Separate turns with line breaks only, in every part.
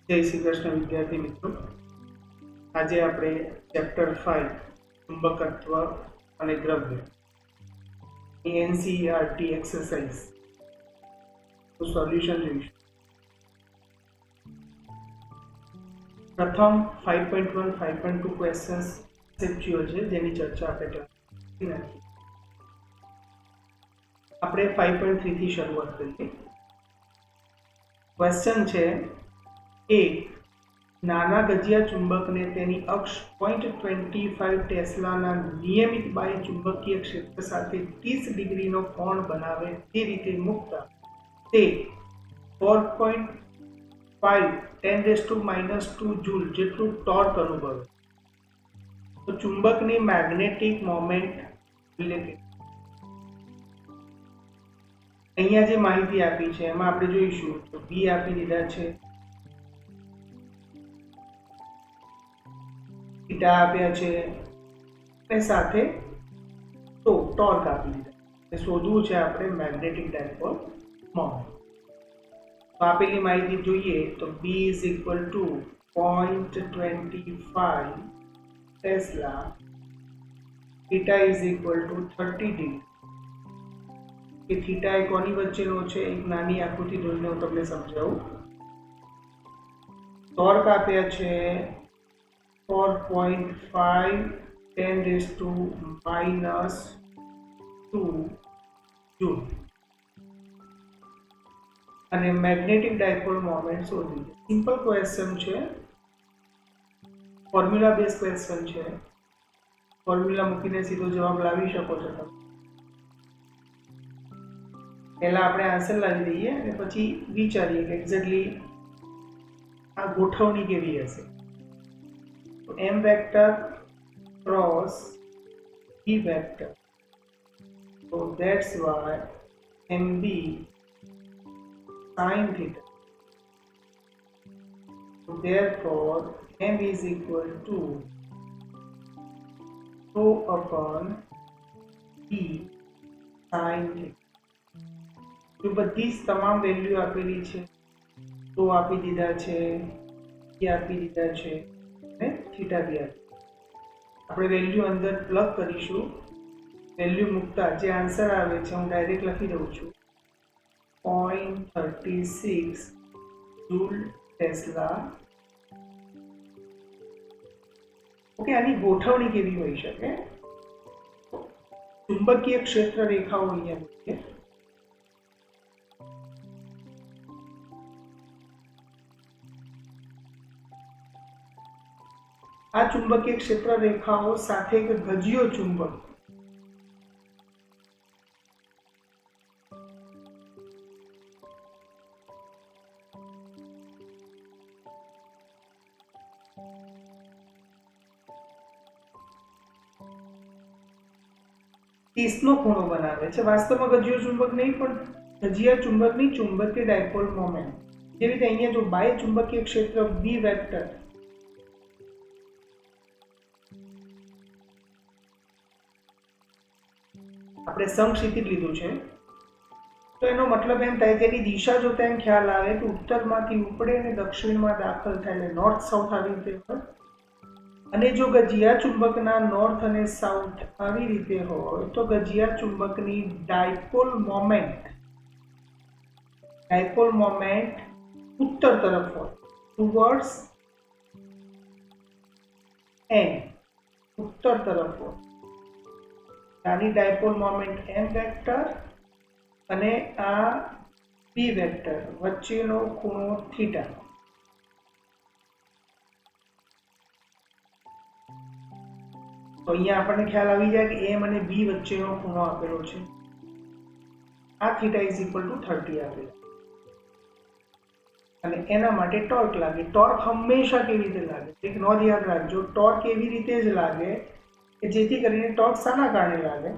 જય શ્રી કૃષ્ણ વિદ્યાર્થી મિત્રો, આજે આપણે ચેપ્ટર 5 ચુંબકત્વ અને દ્રવ્ય એનસીઈઆરટી એક્સરસાઇઝ નું સોલ્યુશન જોઈશું. પ્રથમ 5.1 5.2 ક્વેશ્ચન્સ કન્સેપ્ચ્યુઅલ છે જેની ચર્ચા આપણે કરી નાખી. આપણે 5.3 થી શરૂઆત કરીએ. ક્વેશ્ચન છે એક નાના ગજિયા ચુંબકને તેની અક્ષ 0.25 ટેસ્લાના નિયમિત બાહ્ય ચુંબકીય ક્ષેત્ર સાથે 30 ડિગ્રીનો કોણ બનાવે તે રીતે મૂકતા તે 4.5 10⁻² જૂલ જેટલું ટોર્ક અનુભવે તો ચુંબકની મેગ્નેટિક મોમેન્ટ રિલેટેડ અહીંયા જે માહિતી આપી છે એમાં આપણે જોઈશું તો બી આપી દીધા છે, થીટા આપ્યા છે અને સાથે તો ટોર્ક આપી દીધા. શોધવું છે આપણે મેગ્નેટિક ડાયપોલ મોમેન્ટ. તો આપેલી માહિતી જોઈએ તો B = 0.25 ટેસ્લા, થીટા = 30 ડિગ્રી. કે થીટા એ કોની વચ્ચેનો છે એક નાની આકૃતિ દોરીને હું તમને સમજાવું. ટોર્ક આપ્યા છે 4.5 10⁻² જૂલ અને મેગ્નેટિક ડાયપોલ મોમેન્ટ શોધી. સિમ્પલ ક્વેશ્ચન છે, ફોર્મ્યુલા બેઝ ક્વેશ્ચન છે. ફોર્મ્યુલા મૂકીને સીધો જવાબ લાવી શકો છો તમે. પહેલા આપણે આન્સર લાવી દઈએ અને પછી વિચારીએ કે એક્ઝેક્ટલી આ ગોઠવણી કેવી હશે. તો m vector cross b vector, so that's why mb sin theta, so therefore m is equal to rho upon b sin theta. જો બધી જ તમામ વેલ્યુ આપેલી છે તો આપી દીધા છે, એ આપી દીધા છે અને થીટા બી આપી. આપણે વેલ્યુ અંદર પ્લગ કરીશું. વેલ્યુ મૂકતા જે આન્સર આવે છે હું ડાયરેક્ટ લખી દઉં છું 0.36 જૂલ ટેસ્લા. ઓકે, આની ગોઠવણી કેવી હોઈ શકે? ચુંબકીય ક્ષેત્ર રેખાઓ અહીંયા મૂકીએ. આ ચુંબકીય ક્ષેત્ર રેખાઓ સાથે એક ગજિયો ચુંબક નો ખૂણો બનાવે છે. વાસ્તવમાં ગજિયો ચુંબક નહીં પણ ગજિયા ચુંબકની ચુંબકીય ડાયપોલ મોમેન્ટ. જે રીતે અહીંયા જો બાહ્ય ચુંબકીય ક્ષેત્ર બી વેક્ટર આપણે સમક્ષિતિજ લીધું છે તો એનો મતલબ એમ થાય કે એની દિશા જોતા એમ ખ્યાલ આવે કે ઉત્તરમાંથી ઉપડે અને દક્ષિણમાં દાખલ થાય એટલે નોર્થ સાઉથ આવી રીતે હોય. અને જો ગજિયા ચુંબકના નોર્થ અને સાઉથ આવી રીતે હોય તો ગજિયા ચુંબકની ડાયપોલ મોમેન્ટ ઉત્તર તરફ હોય, ટુવર્ડ્સ n, ઉત્તર તરફ હોય. આની ડાયપોલ મોમેન્ટ m વેક્ટર અને આ b વેક્ટર વચ્ચેનો ખૂણો થીટા. તો અહીંયા આપણને ખ્યાલ આવી જાય કે m અને b વચ્ચેનો ખૂણો આપેલો છે. આ થીટા = 30 આપેલો અને એના માટે ટોર્ક લાગે. ટોર્ક હંમેશા કેવી રીતે લાગે? એક નોંધ યાદ રાખજો, ટોર્ક એવી રીતે જ લાગે કે જેથી કરીને ટોર્ક શાના કારણે લાગે?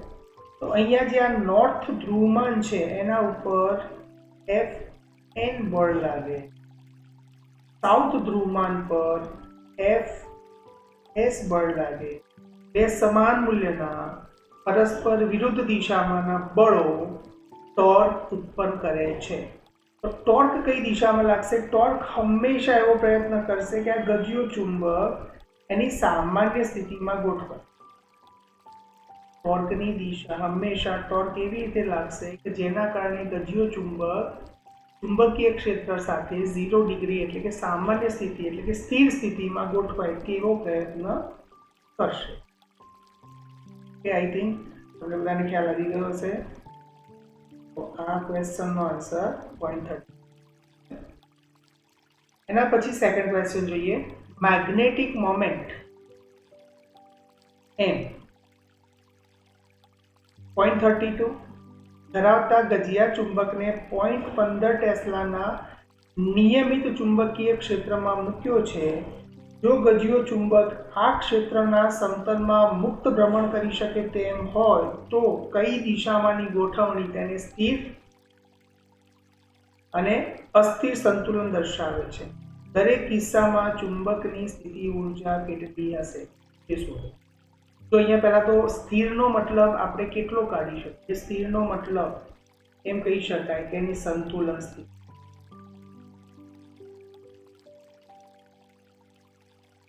તો અહીંયા જે આ નોર્થ ધ્રુવમાન છે એના ઉપર Fn બળ લાગે, સાઉથ ધ્રુવમાન પર Fs બળ લાગે. બે સમાન મૂલ્યના પરસ્પર વિરુદ્ધ દિશામાંના બળો ટોર્ક ઉત્પન્ન કરે છે. તો તો ટોર્ક કઈ દિશામાં લાગશે? ટોર્ક હંમેશા એવો પ્રયત્ન કરશે કે આ ગજિયો ચુંબક એની સામાન્ય સ્થિતિમાં ગોઠવાય. ટોર્કની દિશા હંમેશા ટોર્ક એવી રીતે લાગશે કે જેના કારણે ગજિયો ચુંબકીય ક્ષેત્ર સાથે 0 ડિગ્રી એટલે કે સામાન્ય સ્થિતિ એટલે કે સ્થિર સ્થિતિમાં ગોઠવાય તેવો પ્રયત્ન કરશે. કે આઈ થિંક તમને બધાને ખ્યાલ આવી ગયો હશે. તો આ ક્વેશ્ચનનો આન્સર 0.30. એના પછી સેકન્ડ ક્વેશ્ચન જોઈએ. મેગ્નેટિક મોમેન્ટ m 0.32 ધરાવતા ગજિયા ચુંબકને 0.15 ટેસ્લાના નિયમિત ચુંબકીય ક્ષેત્રમાં મૂક્યો છે. જો ગજિયો ચુંબક આ ક્ષેત્રના સમતલમાં મુક્ત ભ્રમણ કરી શકે તેમ હોય તો કઈ દિશામાંની ગોઠવણી તેને સ્થિર અને અસ્થિર સંતુલન દર્શાવે છે? દરેક કિસ્સામાં ચુંબકની સ્થિતિ ઊર્જા કેટલી હશે તે શોધો. તો અહીંયા પહેલા તો સ્થિરનો મતલબ આપણે કેટલો કાઢી શકીએ? સ્થિરનો મતલબ એમ કહી શકાય કે એની સંતુલન સ્થિતિ,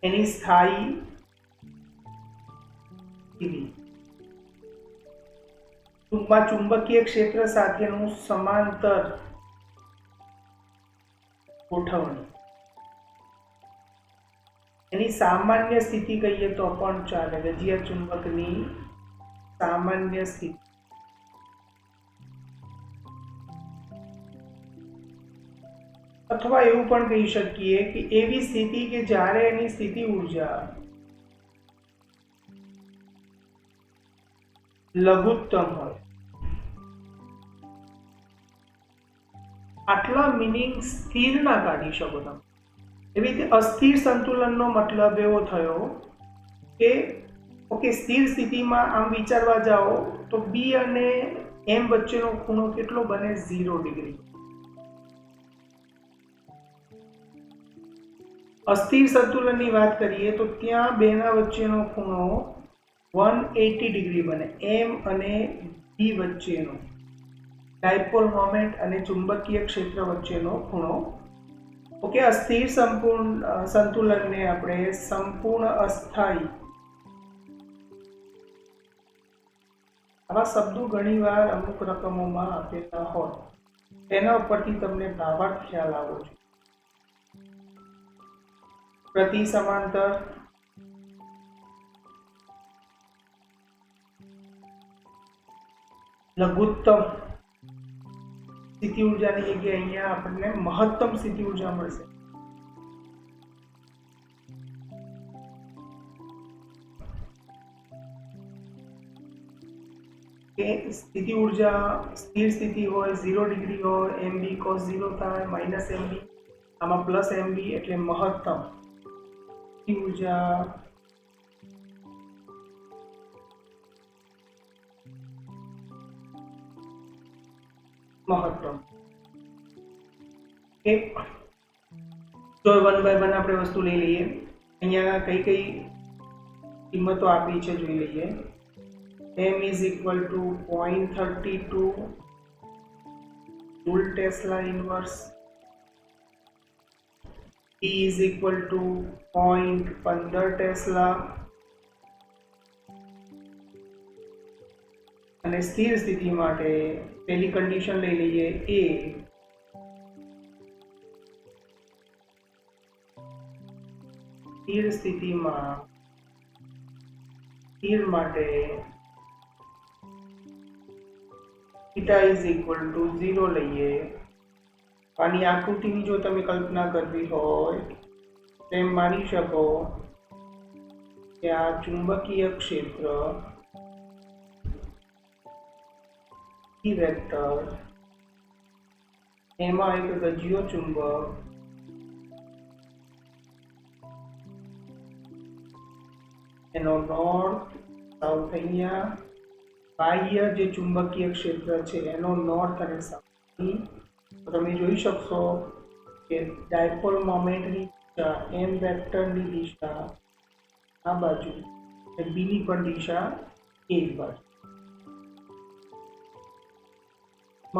એની સ્થાયી સ્થિતિ, ટૂંકમાં ચુંબકીય ક્ષેત્ર સાથેનું સમાંતર ગોઠવણી. એની સામાન્ય સ્થિતિ કહીએ તો પણ ચાલે. ગજિયા ચુંબકની સામાન્ય સ્થિતિ અથવા એવું પણ કહી શકીએ કે એવી સ્થિતિ કે જ્યારે એની સ્થિતિ ઊર્જા લઘુત્તમ હોય. આટલા મિનિંગ સ્થિર ના કાઢી શકો તમે. એવી રીતે અસ્થિર સંતુલનનો મતલબ એવો થયો કે ઓકે, સ્થિર સ્થિતિમાં આમ વિચારવા જાઓ તો બી અને એમ વચ્ચેનો ખૂણો કેટલો બને? 0 ડિગ્રી. અસ્થિર સંતુલનની વાત કરીએ તો ત્યાં બેના વચ્ચેનો ખૂણો 180 ડિગ્રી બને. એમ અને બી વચ્ચેનો ડાયપોલ મોમેન્ટ અને ચુંબકીય ક્ષેત્ર વચ્ચેનો ખૂણો. ઓકે, અસ્થિર સંતુલનને આપણે સંપૂર્ણ અસ્થાયી, આવા શબ્દો ઘણીવાર અમુક રકમોમાં આપેલા હોય, તેના ઉપરથી તમને ભાવાર્થ ખ્યાલ આવવો જોઈએ. પ્રતિ સમાંતર, લઘુત્તમ સ્થિતિ ઊર્જાની જગ્યાએ અહીંયા આપણને મહત્તમ સ્થિતિ ઊર્જા મળશે. કે સ્થિતિ ઊર્જા સ્થિર સ્થિતિ હોય, 0 ડિગ્રી હોય, mb cos 0 થાય, માઇનસ mb, આમાં પ્લસ mb એટલે મહત્તમ સ્થિતિ ઊર્જા મહત્તમ. તો 1/1 આપણે વસ્તુ લઈ લઈએ. અહીંયા કઈ કઈ કિંમતો આપી છે જોઈ લઈએ. m is equal to 0.32 Joule Tesla inverse, E is equal to 0.15 Tesla, અને સ્થિર સ્થિતિ માટે પહેલી કન્ડિશન લઈ લઈએ. A સ્થિર સ્થિતિમાં સ્થિર માટે theta is equal to 0 લઈએ. આની આકૃતિની જો તમે કલ્પના કરવી હોય તેમ માની શકો કે આ ચુંબકીય ક્ષેત્ર E વેક્ટર, એમાં એક ગજિયો ચુંબક, એનો નોર્થ સાઉથ અહીંયા, બાહ્ય જે ચુંબકીય ક્ષેત્ર છે એનો નોર્થ અને સાઉથ. તમે જોઈ શકશો કે ડાયપોલ મોમેન્ટની દિશા એમ વેક્ટરની દિશા આ બાજુ, બી ની પણ દિશા એ જ બાજુ.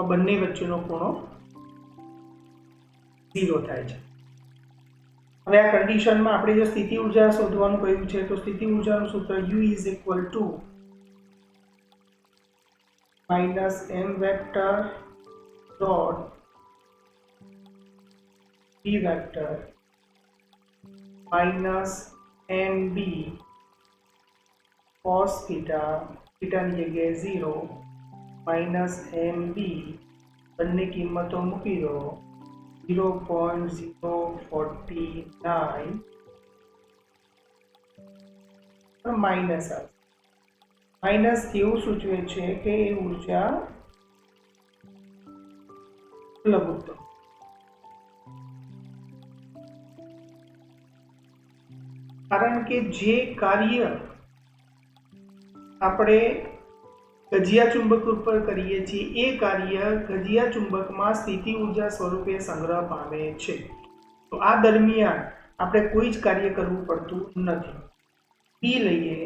બંને વચ્ચેનો ખૂણો 0 થાય છે। હવે આ કન્ડિશનમાં આપણે જો સ્થિતિ ઊર્જા શોધવાનું કહ્યું છે તો સ્થિતિ ઊર્જાનું સૂત્ર U = -m vector dot b vector minus mb cos theta, થીટાની જગ્યાએ 0 માઇનસ mb બંને કિંમતો મૂકી દો 0.049 માઇનસ આવશે। માઇનસ એવું સૂચવે છે કે એ ઉર્જા લઘુત્તમ, કારણ કે જે કાર્ય આપણે ગજિયા ચુંબક ઉપર કરીએ છીએ એ કાર્ય ગજિયા ચુંબકમાં સ્થિતિ ઊર્જા સ્વરૂપે સંગ્રહ પામે છે। તો આ દરમિયાન આપણે કોઈ જ કાર્ય કરવું પડતું નથી। બી લઈએ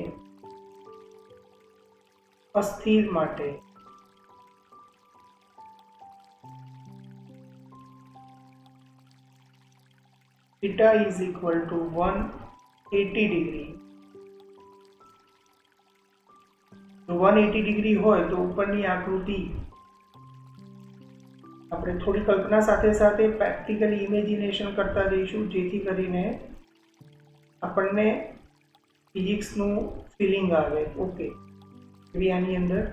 અસ્થિર માટે, theta is equal to 180 degree. તો 180 ડિગ્રી હોય તો ઉપરની આકૃતિ આપણે થોડી કલ્પના સાથે સાથે પ્રેક્ટિકલી ઇમેજિનેશન કરતા જઈશું, જેથી કરીને આપણને ફિઝિક્સનું ફીલિંગ આવે। ઓકે, એવી આની અંદર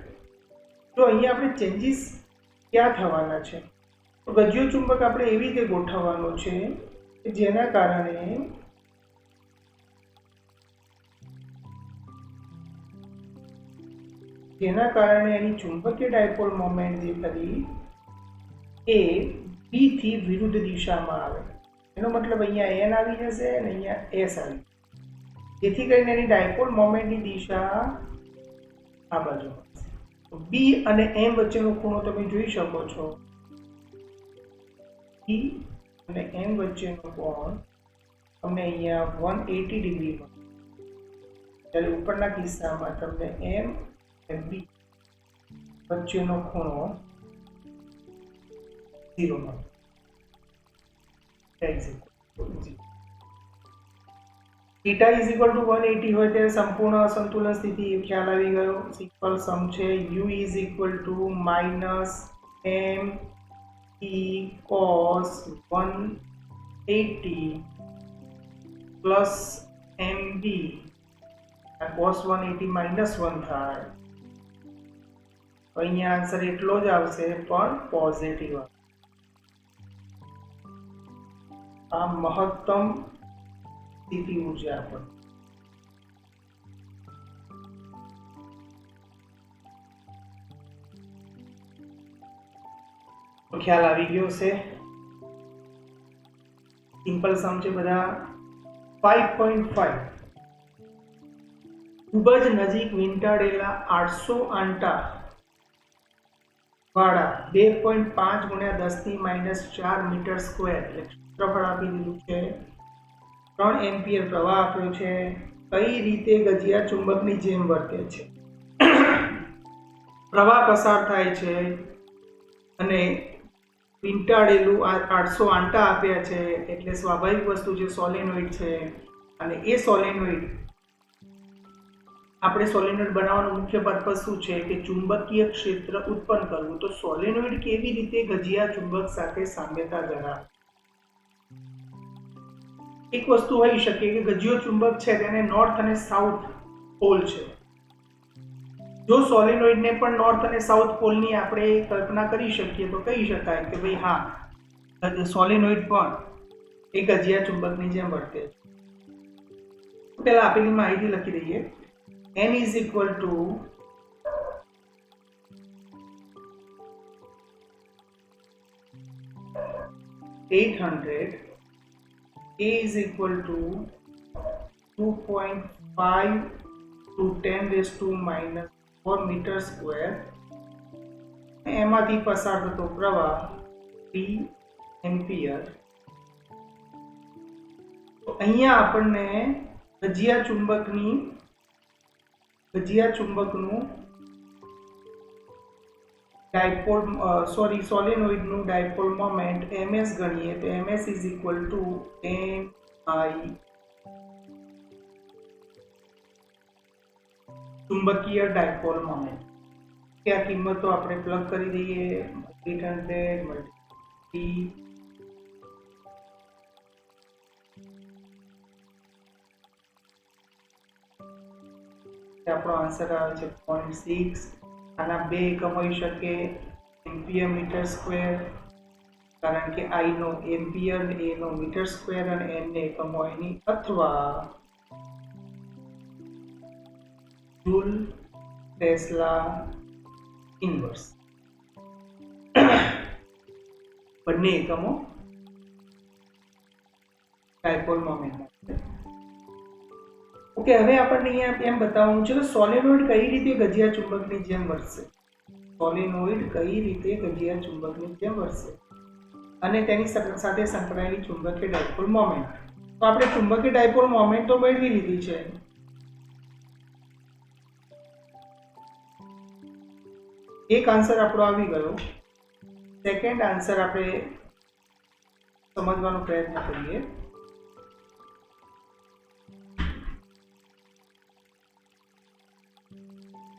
તો અહીંયા આપણે ચેન્જીસ ક્યાં થવાના છે? તો ગજિયો ચુંબક આપણે એવી રીતે ગોઠવવાનો છે કે જેના કારણે એની ચુંબકીય ડાયપોલ મોમેન્ટ જે ખરી એ બી થી વિરુદ્ધ દિશામાં આવે। એનો મતલબ અહીંયા n આવી જશે અને અહીંયા s આવી, જેથી કરીને એની ડાયપોલ મોમેન્ટની દિશા આ બાજુ હશે। તો બી અને m વચ્ચેનો ખૂણો તમે જોઈ શકો છો, બી અને m વચ્ચેનો કોણ તમને અહીંયા 180 ડિગ્રી મળે, જ્યારે ઉપરના કિસ્સામાં તમને m અને b વચ્ચેનો ખૂણો 0 મળે। થીટા ઇઝ ઇક્વલ ટુ 180 હોય ત્યારે સંપૂર્ણ અસંતુલન સ્થિતિ ખ્યાલ આવી ગયો। સિમ્પલ સમ છે u is equal two minus m e cos 180 plus mb, cos 180 minus 1 થાય, અહીંયા આન્સર એટલો જ આવશે પણ પોઝિટિવ। આ મહત્તમ સ્થિતિ ઊર્જા પર ખ્યાલ આવી ગયો છે। સિમ્પલ સમ છે બધા। 5.5 ખૂબ જ નજીક વીંટાળેલા 800 આંટા વાળા 2.5 ગુણ્યા 10⁻⁴ મીટર સ્ક્વેર એટલે ક્ષેત્રફળ આપી દીધું છે, 3 એમ્પિયર પ્રવાહ આપ્યો છે, કઈ રીતે ગજિયા ચુંબકની જેમ વર્તે છે? પ્રવાહ પસાર થાય છે અને વીંટાળેલું 800 આંટા આપ્યા છે, એટલે સ્વાભાવિક વસ્તુ જે સોલેનોઇડ છે, અને એ સોલેનોઇડ આપણે સોલેનોઇડ બનાવવાનો મુખ્ય પર્પસ શું છે કે ચુંબકીય ક્ષેત્ર ઉત્પન્ન કરવું। તો સોલેનોઇડ કેવી રીતે ગજિયા ચુંબક સાથે સામ્યતા ધરાવે? એક વસ્તુ હોઈ શકે કે ગજિયો ચુંબક છે તેને નોર્થ અને સાઉથ પોલ છે। જો સોલેનોઇડને પણ નોર્થ અને સાઉથ પોલની આપણે કલ્પના કરી શકીએ તો કહી શકાય કે ભાઈ હા, સોલેનોઇડ પણ એ ગજિયા ચુંબકની જેમ વર્તે છે। પહેલા આપેલી માહિતી લખી દઈએ। n is equal to 800, a is equal to 2.5 to 10⁻⁴ metre square, એમાંથી પસાર થતો પ્રવાહ 3 એમ્પિયર। તો અહીંયા આપણને ગજિયા ચુંબકનું ડાયપોલ સોલેનોઇડનું ડાયપોલ મોમેન્ટ ms ગણીએ તો ms is equal two mi ચુંબકીય ડાયપોલ મોમેન્ટ. કે આ કિંમતો આપણે પ્લગ કરી દઈએ 800 મલ્ટી આપણો આન્સર આવે છે 0.6. આના બે એકમ હોઈ શકે એમ્પિયર મીટર સ્ક્વેર, કારણ કે I નો એમ્પિયર, A નો મીટર સ્ક્વેર અને N ને એકમ હોય નહીં, અથવા જૂલ ટેસ્લા ઇન્વર્સ બંને એકમો ડાયપોલ મોમેન્ટ. ઓકે, હવે આપણને અહીંયા એમ બતાવવાનું છે કે સોલેનોઇડ કઈ રીતે ગજિયા ચુંબકની જેમ વર્તશે. સોલેનોઇડ કઈ રીતે ગજિયા ચુંબકની જેમ વર્તશે અને તેની સાથે સંકળાયેલી ચુંબકીય ડાયપોલ મોમેન્ટ. તો આપણે ચુંબકીય ડાયપોલ મોમેન્ટ તો મેળવી લીધી છે. એક આન્સર આપણો આવી ગયો. સેકન્ડ આન્સર આપણે સમજવાનો પ્રયત્ન કરીએ.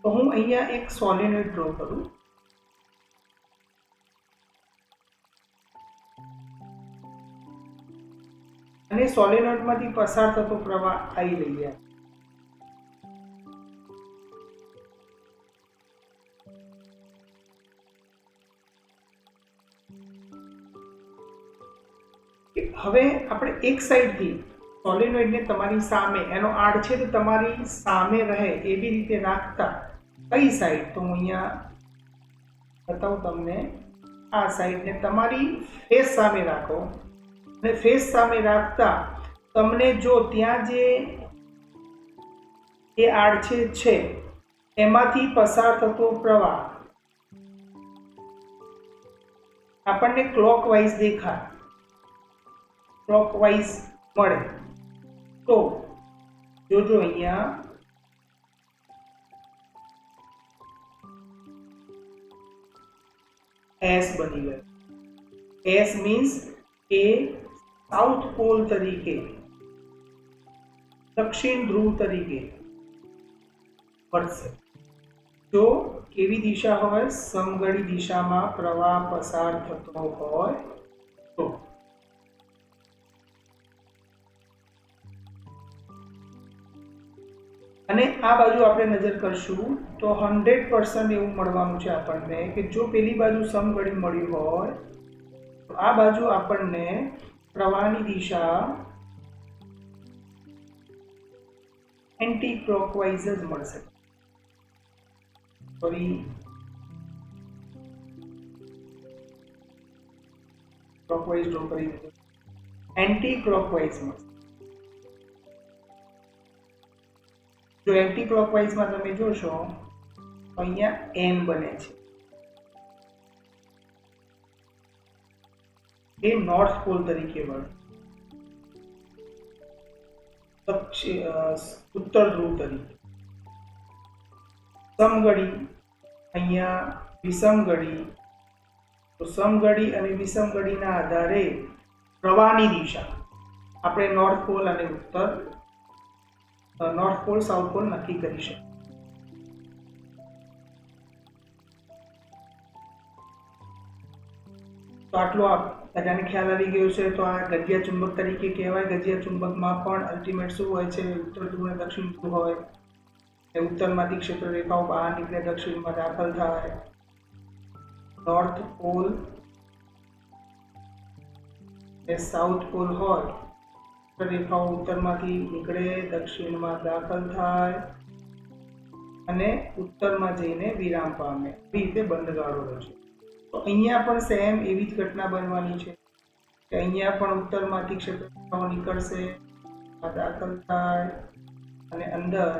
તો હું અહીંયા એક સોલેનોઇડ ડ્રો કરું. અને સોલેનોઇડમાંથી પસાર થતો પ્રવાહ I લઈએ. હવે આપણે એક સાઈડથી સોલેનોઇડને તમારી સામે, એનો આડછેદ તમારી સામે રહે એવી રીતે રાખતા કઈ સાઈડ, તો હું અહીંયા બતાવું તમને. આ સાઈડને તમારી ફેસ સામે રાખો અને ફેસ સામે રાખતા તમને જો ત્યાં જે એ આડછેદ છે એમાંથી પસાર થતો પ્રવાહ આપણને ક્લોકવાઇઝ દેખાય, ક્લોકવાઇઝ મળે, તો જોજો અહીંયા S બની ગયો. S મીન્સ એ સાઉથ પોલ તરીકે, દક્ષિણ ધ્રુવ તરીકે વર્તશે. જો કેવી દિશા હોય, સમઘડી દિશામાં પ્રવાહ પસાર થતો હોય તો. અને આ બાજુ આપણે નજર કરશું તો 100% એવું મળવાનું છે આપણને કે જો પેલી બાજુ સમઘડી મળ્યું હોય તો આ બાજુ આપણને પ્રવાહની દિશા એન્ટી ક્લોકવાઇઝ જ મળશે. સોરી, ક્લોકવાઇઝ ડ્રો કરી દીધું, એન્ટી ક્લોકવાઇઝ મળશે. જો એન્ટી ક્લોકવાઇઝમાં તમે જોશો તો અહીંયા N બને છે. એ નોર્થ પોલ તરીકે વર્તે, ઉત્તર ધ્રુવ તરીકે. સમઘડી અહીંયા વિષમઘડી, તો સમઘડી અને વિષમઘડીના આધારે પ્રવાહની દિશા આપણે નોર્થ પોલ અને નોર્થ પોલ સાઉથ પોલ નક્કી કરી શકીએ. તો આટલો બધાને ખ્યાલ આવી ગયો છે. તો આ ગજિયા ચુંબક તરીકે કહેવાય. ગજિયા ચુંબકમાં પણ અલ્ટિમેટ શું હોય છે, ઉત્તર ધ્રુવ અને દક્ષિણ ધ્રુવ હોય. ઉત્તરમાંથી ક્ષેત્ર રેખાઓ બહાર નીકળે, દક્ષિણમાં દાખલ થાય. નોર્થ પોલ એ સાઉથ પોલ હોય, રેખાઓ ઉત્તરમાંથી નીકળે, દક્ષિણમાં દાખલ થાય અને ઉત્તરમાં જઈને વિરામ પામે. એ રીતે બંધગાળો રચે. તો અહીંયા પણ સેમ એવી જ ઘટના બનવાની છે કે અહીંયા પણ ઉત્તરમાંથી ક્ષેત્ર રેખાઓ નીકળશે, દાખલ થાય અને અંદર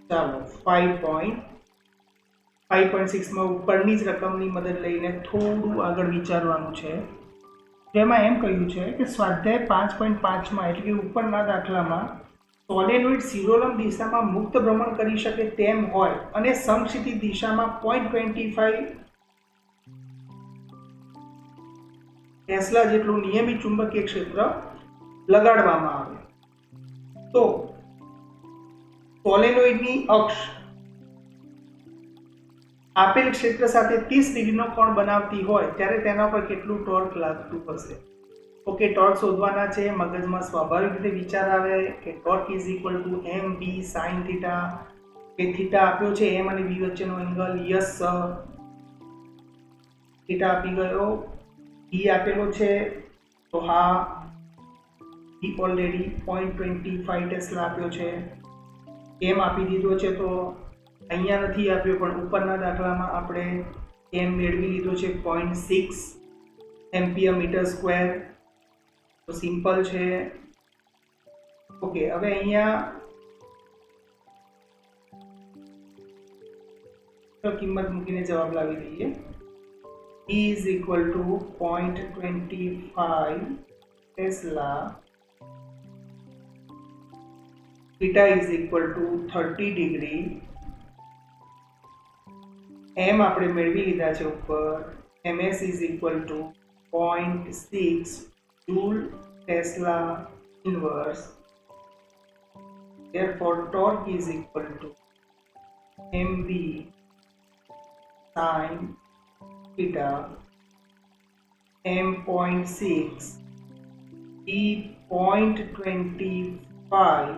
ચાલો 5.6 માં ઉપરની જ રકમની મદદ લઈને થોડું આગળ વિચારવાનું છે. જેમાં એમ કહ્યું છે કે સ્વાધ્યાય 5.5માં એટલે કે ઉપરના દાખલામાં સોલેનોઇડ સિરોલમ દિશામાં મુક્ત ભ્રમણ કરી શકે તેમ હોય અને સમક્ષિતિજ દિશામાં 0.25 ટેસ્લા જેટલું નિયમિત ચુંબકીય ક્ષેત્ર લગાડવામાં આવે તો સોલેનોઇડની અક્ષ આપેલ ક્ષેત્ર સાથે 30 ડિગ્રીનો કોણ બનાવતી હોય ત્યારે તેના પર કેટલું ટોર્ક લાગતું હશે. ઓકે, ટોર્ક શોધવાના છે. મગજમાં સ્વાભાવિક રીતે વિચાર આવે કે torque is equal to m B sine theta. કે થીટા આપ્યો છે એમ અને બી વચ્ચેનો એંગલ. યસ થીટા આપી ગયો. બી આપેલો છે તો હા બી ઓલરેડી 0.25 ટેસ્લા આપ્યો છે. એમ આપી દીધો છે તો અહીંયા નથી આપ્યો પણ ઉપરના દાખલામાં આપણે એમ મેળવી લીધો છે 0.6 એમ્પિયર મીટર સ્ક્વેર. તો સિમ્પલ છે. ઓકે, હવે અહીંયા કિંમત મૂકીને જવાબ લાવી દઈએ. E is equal to 0.25 tesla. theta is equal to 30 degree. એમ આપણે મેળવી લીધા છે ઉપર. ms is equal to 0.6 joule tesla inverse. Therefore torque is equal to mv sin theta. m.6 e 0.25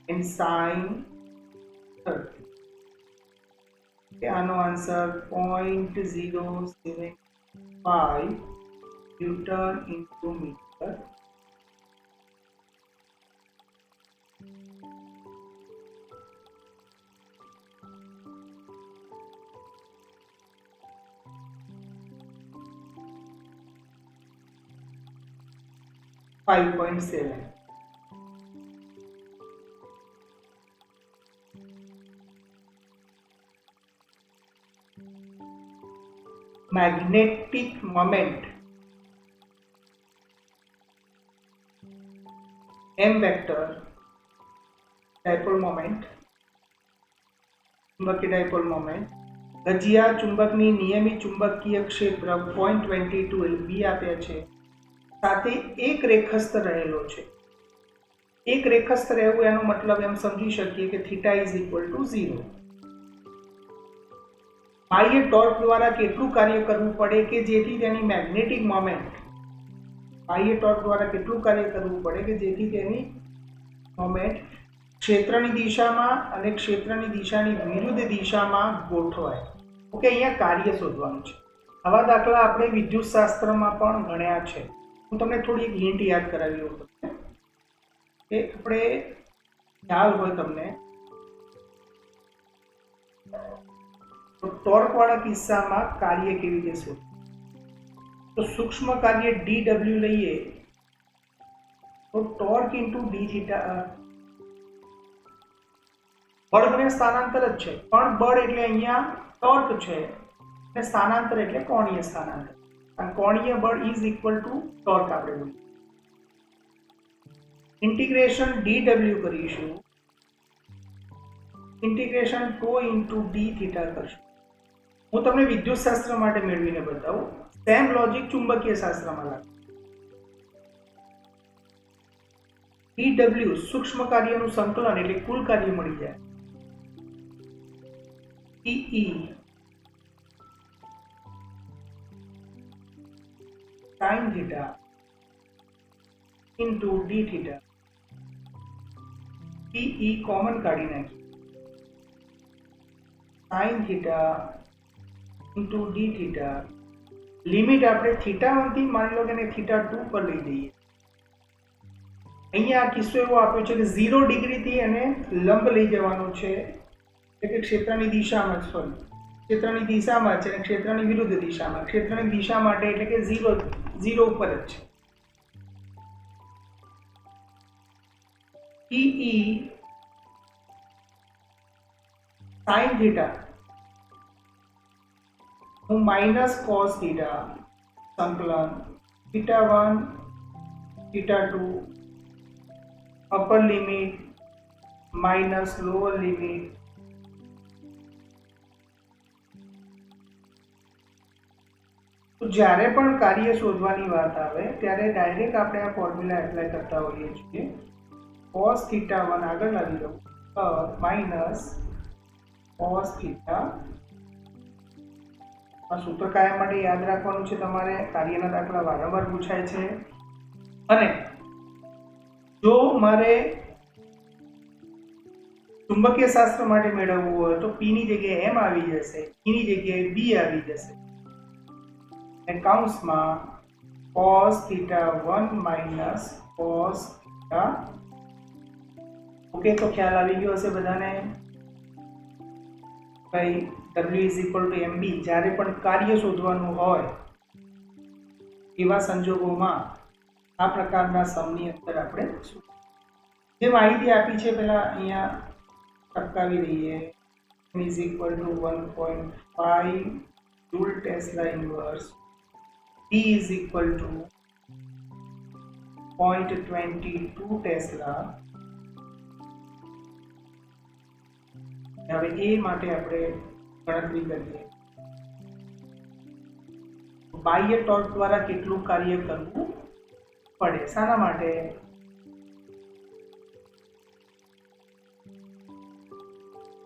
and sin 30. આનો answer 0.075 newton into metre. Magnetic moment m vector dipole moment ચુંબકીય dipole moment ગજિયા ચુંબકની નિયમિત ચુંબકીય ક્ષેત્ર 0.22 એટલે બી આપ્યા છે સાથે એક રેખસ્થ રહેલો છે. એક રેખસ્થ રહેવું એનો મતલબ એમ સમજી શકીએ કે થીટા ઇઝ ઇક્વલ ટુ 0. બાહ્ય ટોર્ક દ્વારા કેટલું કાર્ય કરવું પડે કે જેથી તેની મેગ્નેટિક મોમેન્ટ બાહ્ય ટોર્ક દ્વારા કેટલું કાર્ય કરવું પડે કે જેથી તેની મોમેન્ટ ક્ષેત્રની દિશામાં અને ક્ષેત્રની દિશાની વિરુદ્ધ દિશામાં ગોઠવાય. ઓકે, અહીંયા કાર્ય શોધવાનું છે. આવા દાખલા આપણે વિદ્યુત શાસ્ત્રમાં પણ ગણ્યા છે. હું તમને થોડી એક હિન્ટ યાદ કરાવી દઉં તમને કે આપણે ખ્યાલ હોય તમને તો ટોર્ક વાળા કિસ્સામાં કાર્ય કેવી રીતે શોધવું. તો સૂક્ષ્મ કાર્ય dw લઈએ તો ટોર્ક ઇન્ટુ ડી થીટા. બળ અને સ્થાનાંતર જ છે પણ બળ એટલે અહીંયા ટોર્ક છે અને સ્થાનાંતર એટલે કોણીય સ્થાનાંતર. અને કોણીય બળ ઇઝ ઇક્વલ ટુ ટોર્ક આપણે બોલીએ. ઇન્ટિગ્રેશન dw કરીશું. ઇન્ટિગ્રેશન ટો ઇન્ટુ ડી થીટા કરશું. હું તમને વિદ્યુત શાસ્ત્ર માટે મેળવીને બતાવું. સેમ લોજિક ચુંબકીય શાસ્ત્રમાં લાગે. dw સૂક્ષ્મ કાર્યનું સંકલન એટલે કુલ કાર્ય મળી જાય. E sin theta into d theta. PE common કાઢી નાખી. sin theta into d theta. Limit આપણે θ1 થી માની લો કે એને θ2 પર લઈ જઈએ. અહીંયા કિસ્સો એવો આપ્યો છે કે 0 ડિગ્રી થી એને લંબ લઈ જવાનો છે એટલે ક્ષેત્રની દિશામાં જ સોરી ક્ષેત્રની દિશામાં છે અને ક્ષેત્રની વિરુદ્ધ દિશામાં. ક્ષેત્રની દિશા માટે એટલે કે 0 ઉપર જ છે. PE sin theta હું માઇનસ cos theta સંકલન θ1 θ2 upper limit minus lower limit તો જ્યારે પણ કાર્ય શોધવાની વાત આવે ત્યારે ડાયરેક્ટ આપણે આ ફોર્મ્યુલા એપ્લાય કરતા હોઈએ છીએ cos θ1 આગળ લાવી દઉં માઇનસ cos θ આ સૂત્ર કાયમ માટે યાદ રાખવાનું છે તમારે કાર્યના દાખલા વારંવાર પૂછાય છે અને જો મારે ચુંબકીય શાસ્ત્ર માટે મેળવવું હોય તો p ની જગ્યાએ m આવી જશે e ની જગ્યાએ b આવી જશે અને કૌંસમાં cos θ1 માઇનસ cos θ ઓકે તો ખ્યાલ આવી ગયો હશે બધાને ભાઈ W mb જ્યારે પણ કાર્ય શોધવાનું હોય એવા સંજોગોમાં આ પ્રકારના સમની અંદર આપણે જે માહિતી આપી છે પહેલા અહીંયા ટપકાવી દઈએ is equal to 1.5 Joule Tesla inverse T is equal to 0.22 Tesla હવે એ માટે આપણે ગણતરી કરીએ બાહ્ય ટોર્ક દ્વારા કેટલું કાર્ય કરવું પડે શાના માટે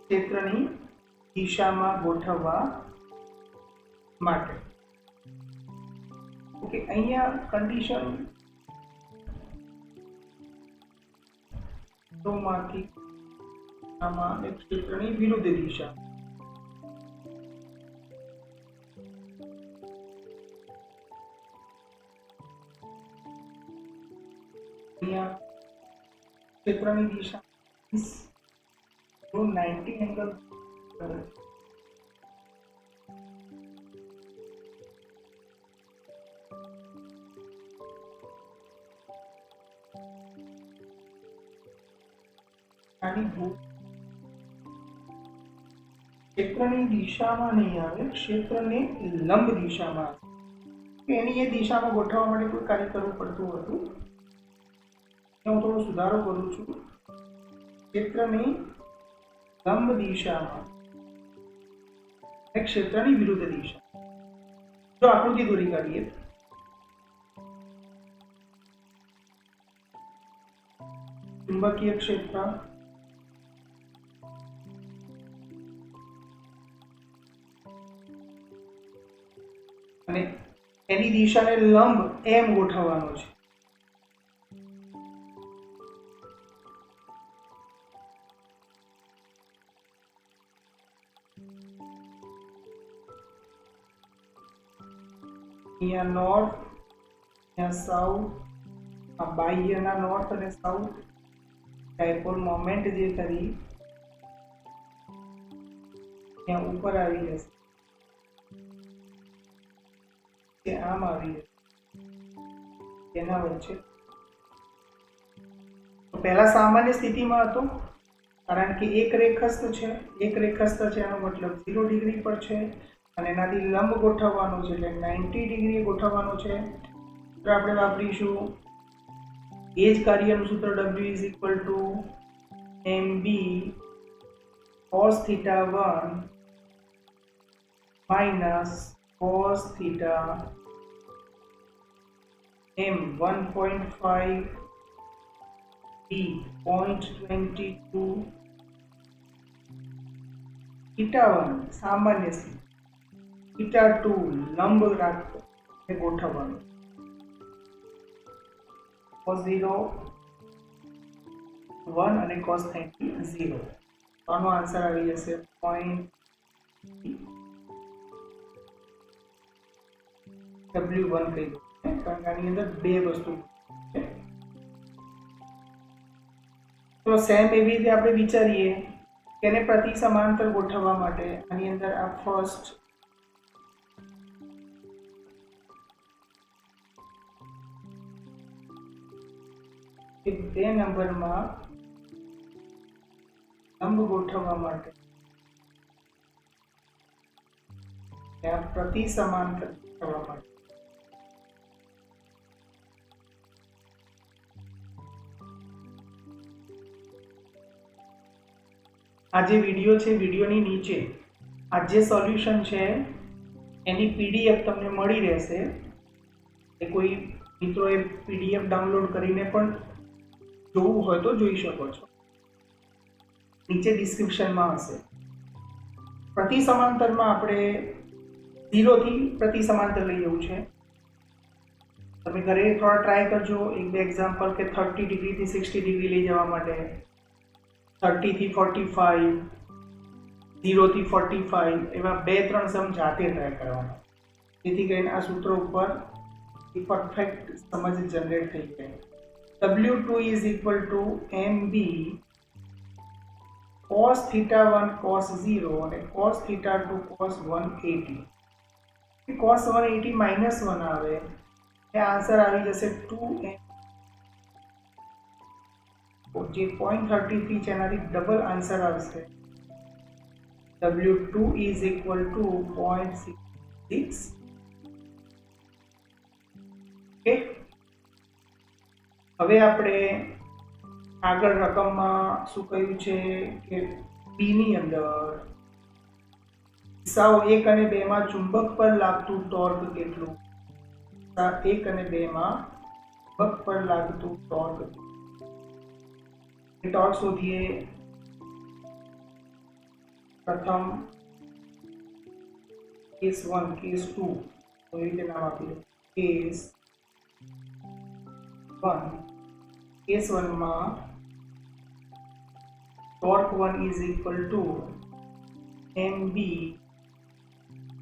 ક્ષેત્રની દિશામાં ગોઠવવા માટે ઓકે અહીંયા કન્ડિશન તો માંથી આમાં એક ક્ષેત્રની વિરુદ્ધ દિશા અહીંયા ક્ષેત્રની દિશા 90 એંગલ ક્ષેત્રની દિશામાં નહીં આવે ક્ષેત્રને લંબ દિશામાં એની એ દિશામાં ગોઠવવા માટે કોઈ કાર્ય કરવું પડતું હતું હું થોડો સુધારો કરું છું ક્ષેત્રની લંબ દિશામાં ક્ષેત્રની વિરુદ્ધ દિશા જો આકૃતિ દોરી કાઢીએ ચુંબકીય ક્ષેત્ર અને એની દિશાને લંબ એમ ગોઠવવાનો છે અહીંયા નોર્થ અહીંયા સાઉથ આ બાહ્યના નોર્થ અને સાઉથ ડાયપોલ મોમેન્ટ જે કરી ત્યાં ઉપર આવી જશે તે આમ આવી જશે તેના વચ્ચે પહેલા સામાન્ય સ્થિતિમાં હતો કારણ કે એક રેખસ્થ છે એનો મતલબ 0 ડિગ્રી પર છે અને એનાથી લંબ ગોઠવવાનો છે એટલે 90 ડિગ્રી ગોઠવવાનો છે તો આપણે વાપરીશું એ જ કાર્યનું સૂત્ર W is equal to mb cos θ1 minus cos θ m 1.5 b 0.22 θ1 સામાન્ય સ્થિતિ θ2 લંબ રાખો એ ગોઠવવાનું cos 0 1 અને cos 90 0 આનો આન્સર આવી જશે 0.W1 કહી દો કારણ કે આની અંદર બે વસ્તુ છે તો સેમ એવી રીતે આપણે વિચારીએ કે એને પ્રતિ સમાંતર ગોઠવવા માટે આની અંદર આ ફર્સ્ટ બે નંબરમાં લંબ ગોઠવવા માટે પ્રતિ સમાંતર ગોઠવવા માટે આ જે વિડીયો છે, વિડીયોની નીચે આ જે સોલ્યુશન છે એની પીડીએફ તમને મળી રહેશે. એ કોઈ મિત્રોએ પીડીએફ ડાઉનલોડ કરીને પણ જોવું હોય તો જોઈ શકો છો. નીચે ડિસ્ક્રિપ્શનમાં હશે. પ્રતિ સમાંતરમાં આપણે 0 થી પ્રતિ સમાંતર લઈ જવું છે. તમે ઘરે થોડા ટ્રાય કરજો, 1-2 એક્ઝામ્પલ કે 30 ડિગ્રીથી 60 ડિગ્રી લઈ જવા માટે, 30 થી 45, 0 થી 45, એવા 2-3 સમ જાતે ટ્રાય કરવાના, જેથી કરીને આ સૂત્ર ઉપર પરફેક્ટ સમજ જનરેટ થઈ જાય. W2 is equal to MB cos θ1 cos 0 અને cos θ2 cos 180. cos 180 minus 1 આવે, એ આન્સર આવી જશે 2M, જે 0.33 છે એનાથી ડબલ આન્સર આવશે. W2 is equal to 0.66. Okay, હવે આપણે આગળ રકમમાં શું કહ્યું છે કે બી ની અંદર દિશાઓ 1 અને 2 માં ચુંબક પર લાગતું ટોર્ક કેટલું? 1 અને 2 માં ચુંબક પર લાગતું ટોર્ક, એ ટોર્ક શોધીએ. પ્રથમ કેસ 1, કેસ 2, તો એ રીતે નામ આપી દો. કેસ 1, કેસ 1 માં torque 1 is equal to mb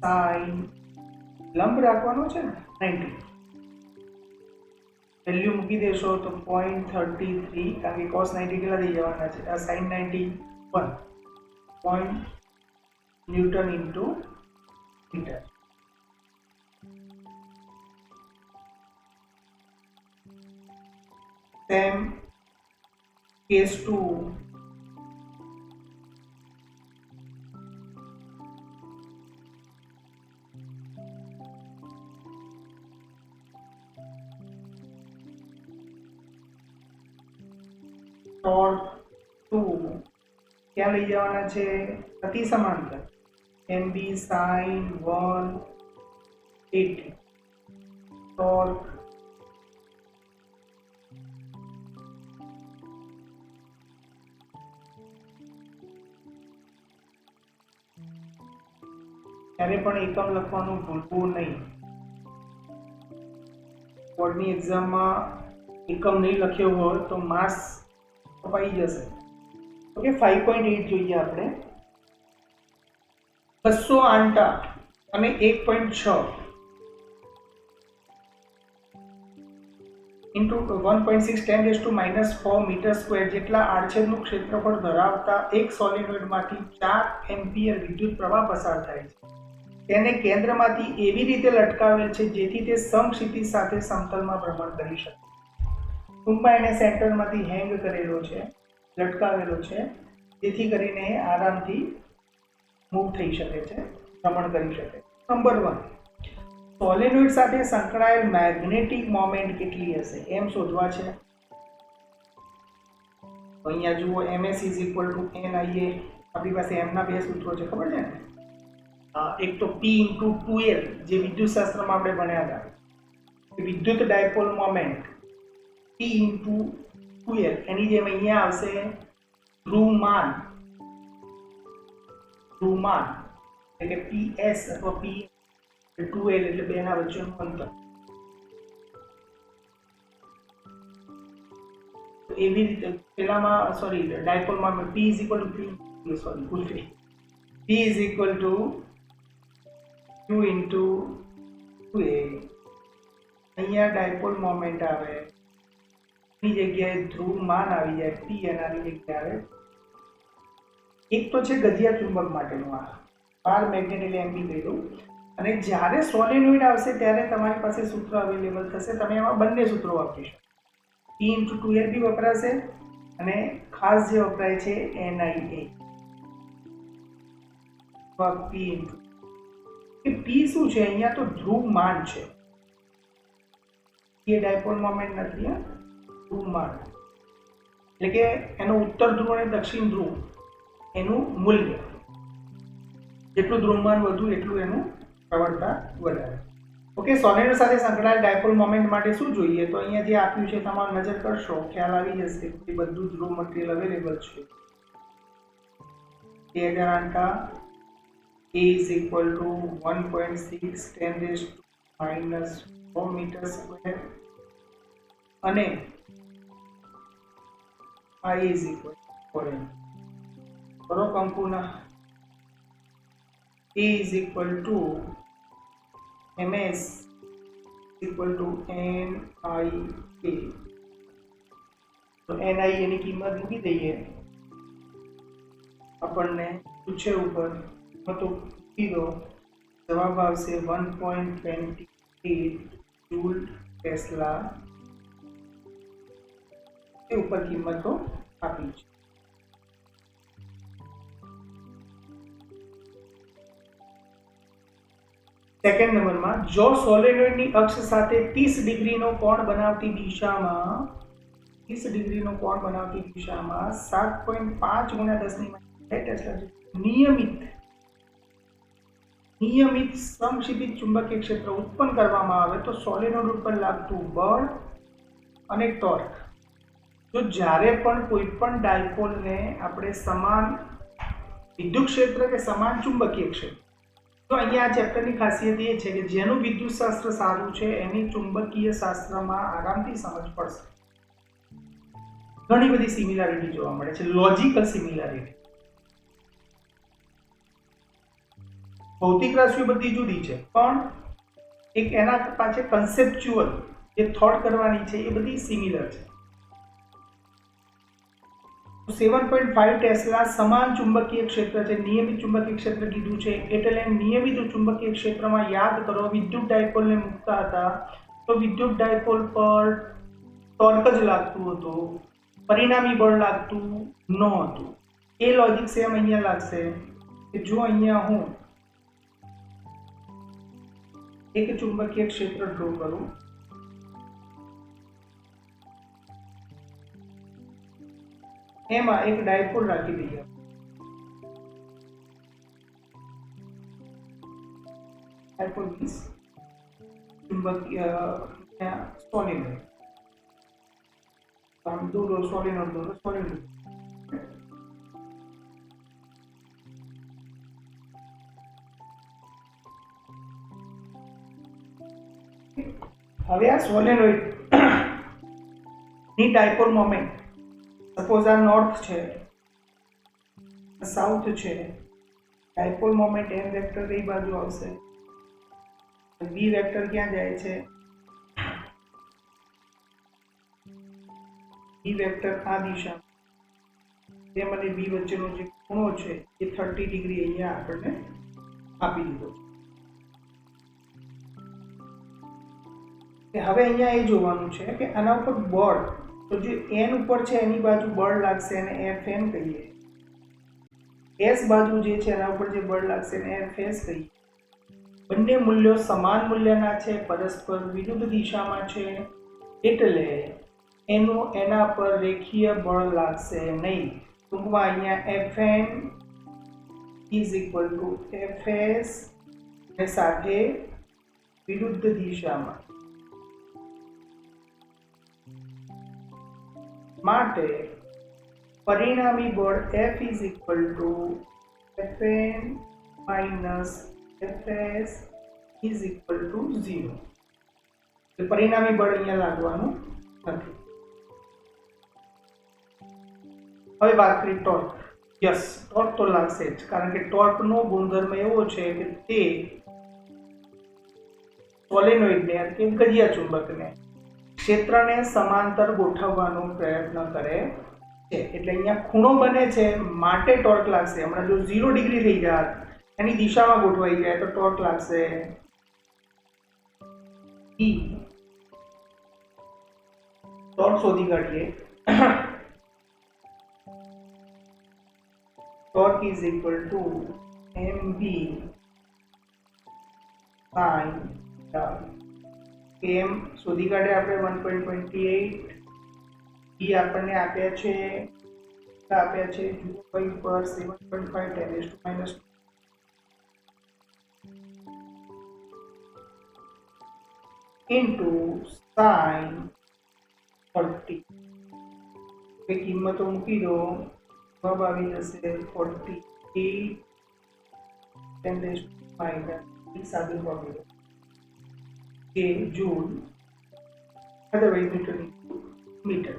sin, લંબ રાખવાનો છે ને 90, વેલ્યુ મૂકી દેશો તો 0.33, કારણ કે cos 90 કેટલા થઈ જવાના છે, આ sin 91 point newton into metre. Same case 2, torque 2 ક્યાં લઈ જવાના છે? પ્રતિ સમાંતર, MB sin 180. ટોર્ક ત્યારે પણ એકમ લખવાનું ભૂલવું નહીં. બોર્ડની એક્ઝામમાં એકમ નહીં લખ્યો હોય તો માર્ક્સ કપાઈ જશે. ઓકે, 5.8 જોઈએ આપણે. 200 આંટા અને 1.6 ઇન્ટુ 1.6 10⁻⁻4 મીટર સ્ક્વેર જેટલા આડછેદનું ક્ષેત્રફળ ધરાવતા એક સોલેનોઇડમાંથી 4 એમ્પિયર વિદ્યુત પ્રવાહ પસાર થાય છે. તેને કેન્દ્રમાંથી એવી રીતે લટકાવેલ છે જેથી તે સમક્ષિતિજ સાથે સમતલમાં ભ્રમણ કરી શકે. ટૂંકમાં એને સેન્ટરમાંથી હેંગ કરેલો છે, લટકાવેલો છે, જેથી કરીને આરામથી મૂવ થઈ શકે છે, ભ્રમણ કરી શકે. નંબર 1, સોલેનોઇડ સાથે સંકળાયેલ મેગ્નેટિક મોમેન્ટ કેટલી હશે? એમ શોધવા છે. તો અહીંયા જુઓ, ms is equal to n આઈએ, આપણી પાસે m ના બે સૂત્રો છે, ખબર છે ને? એક તો p into 2l, જે વિદ્યુત શાસ્ત્રમાં આપણે ભણ્યા હતા, વિદ્યુત dipole moment p into 2l, એની જેમ અહીંયા આવશે ધ્રુવમાન, એટલે ps અથવા p 2l એટલે બેના વચ્ચેનું અંતર. એવી રીતે પેલામાં ડાયપોલમાં p is equal to p is equal to q into 2a. અહીંયા ડાયપોલ મોમેન્ટ આવે, એની જગ્યાએ ધ્રુવમાન આવી જાય, p એનાની જગ્યાએ આવે. એક તો છે ગધિયા ચુંબક માટેનું, આ બાર મેગ્નેટ એટલે એમ બી કહ્યું. અને જ્યારે સોલેનોઇડ આવશે ત્યારે તમારી પાસે સૂત્ર અવેલેબલ થશે, તમે એમાં બંને સૂત્રો વાપરી શકો. p into 2l બી વપરાશે અને ખાસ જે વપરાય છે NIA, p into p શું છે? અહીંયા તો ધ્રુવમાન છે, એ ડાયપોલ મોમેન્ટ નથી, ધ્રુવમાન એટલે કે એનો ઉત્તર ધ્રુવ અને દક્ષિણ ધ્રુવ એનું મૂલ્ય, જેટલું દ્રવ્યમાન વધુ એટલું એનું પ્રબળતા વધારે. ઓકે, સોલેનોઇડ સાથે સંકળાયેલ ડાયપોલ મોમેન્ટ માટે શું જોઈએ? તો અહીંયા જે આપ્યું છે તમારે નજર કરશો ખ્યાલ આવી જશે કે બધું જ રો મટીરિયલ અવેલેબલ છે. 2008 का A is equal to 1.6 10 minus 4 meter square અને I is equal to 4 m. કરો કંકુના. A is equal to ms equal to NIA. તો NI એની કિંમત મૂકી દઈએ. આપણને પૂછે ઉપર તો કીધો જવાબ આવશે 1.28 જૂલ ટેસ્લા. એ ઉપર કિંમતો આપી છે. સેકન્ડ નંબરમાં, જો સોલેનોઇડની અક્ષ સાથે 30 ડિગ્રીનો કોણ બનાવતી દિશામાં 7.5 ગુણ્યા 10 ટેસ્લા નિયમિત સમક્ષિતિજ ચુંબકીય ક્ષેત્ર ઉત્પન્ન કરવામાં આવે તો સોલેનોઇડ ઉપર લાગતું બળ અને ટોર્ક. જો જ્યારે પણ કોઈ પણ ડાયપોલને આપણે સમાન વિદ્યુત ક્ષેત્ર કે સમાન ચુંબકીય ક્ષેત્ર, તો અહીંયા આ ચેપ્ટરની ખાસિયત એ છે કે જેનું વિદ્યુત શાસ્ત્ર સારું છે એની ચુંબકીય શાસ્ત્રમાં આરામથી સમજ પડશે. ઘણી બધી સિમિલારિટી જોવા મળે છે, લોજિકલ સિમિલારિટી. ભૌતિક રાશિઓ બધી જુદી છે પણ એક એના પાછળ કન્સેપ્ચ્યુઅલ જે થોટ કરવાની છે એ બધી સિમિલર છે. 7.5 ટેસ્લા સમાન ચુંબકીય ક્ષેત્ર છે, નિયમિત ચુંબકીય ક્ષેત્ર કીધું છે એટલે નિયમિત ચુંબકીય ક્ષેત્રમાં યાદ કરો વિદ્યુત ડાયપોલને મૂકતા હતા તો વિદ્યુત ડાયપોલ પર ટોર્ક જ લાગતું હતું, પરિણામી બળ લાગતું નહોતું. એ લોજિક સેમ અહીંયા લાગશે કે જો અહીંયા હું એક ચુંબકીય ક્ષેત્ર ડ્રો કરું, એમાં એક ડાયપોલ રાખી દઈએ. ડાયપોલ મીન્સ ચુંબકીય સોલેનોઇડ. हम दो सोलेनोइड. હવે આ સોલેનોઇડ ની ડાયપોલ મોમેન્ટ સપોઝ આ નોર્થ છે, સાઉથ છે, ડાયપોલ મોમેન્ટ m વેક્ટર કઈ બાજુ આવશે, v વેક્ટર ક્યાં જાય છે, v વેક્ટર આ દિશા, m અને v વચ્ચેનો જે ખૂણો છે એ 30 ડિગ્રી અહીંયા આપણને આપી દીધો છે. હવે અહીંયા એ જોવાનું છે કે આના ઉપર બળ, તો જે n ઉપર છે એની બાજુ બળ લાગશે અને Fm કહીએ, s બાજુ જે છે એના ઉપર જે બળ લાગશે એને Fs કહીએ. બંને મૂલ્યો સમાન મૂલ્યના છે, પરસ્પર વિરુદ્ધ દિશામાં છે એટલે એના પર રેખીય બળ લાગશે નહીં. ટૂંકમાં અહીંયા Fn is equal to Fs અને સાથે વિરુદ્ધ દિશામાં માટે પરિણામી બળ F is equal to Fn minus Fs is equal to 0. પરિણામી બળ અહીંયા લાગવાનું નથી. હવે વાત કરી ટોર્ક. યસ, ટોર્ક તો લાગશે જ, કારણ કે ટોર્કનો ગુણધર્મ એવો છે કે તે સોલેનોઇડને કે ગજિયા ચુંબકને ક્ષેત્રને સમાંતર ગોઠવવાનો પ્રયત્ન કરે છે. એટલે અહીંયા ખૂણો બને છે માટે ટોર્ક લાગશે. હમણાં જો 0 ડિગ્રી થઈ જાય એની દિશામાં ગોઠવાઈ જાય તો ટોર્ક લાગશે E. ટોર્ક શોધી કાઢીએ. Torque is equal to mv sin tau. m શોધી કાઢે આપણે 1.28, e આપણને આપ્યા છે આપ્યા છે જુઓ કઈ ઉપર 7.5 10⁻⁻2 into sin 30 એ કિંમતો મૂકી દો જવાબ આવી જશે 48 10⁻³ સાદું ફોર્મ્યુલો કે જૂલ અદરવાઇઝ ન્યૂટન મીટર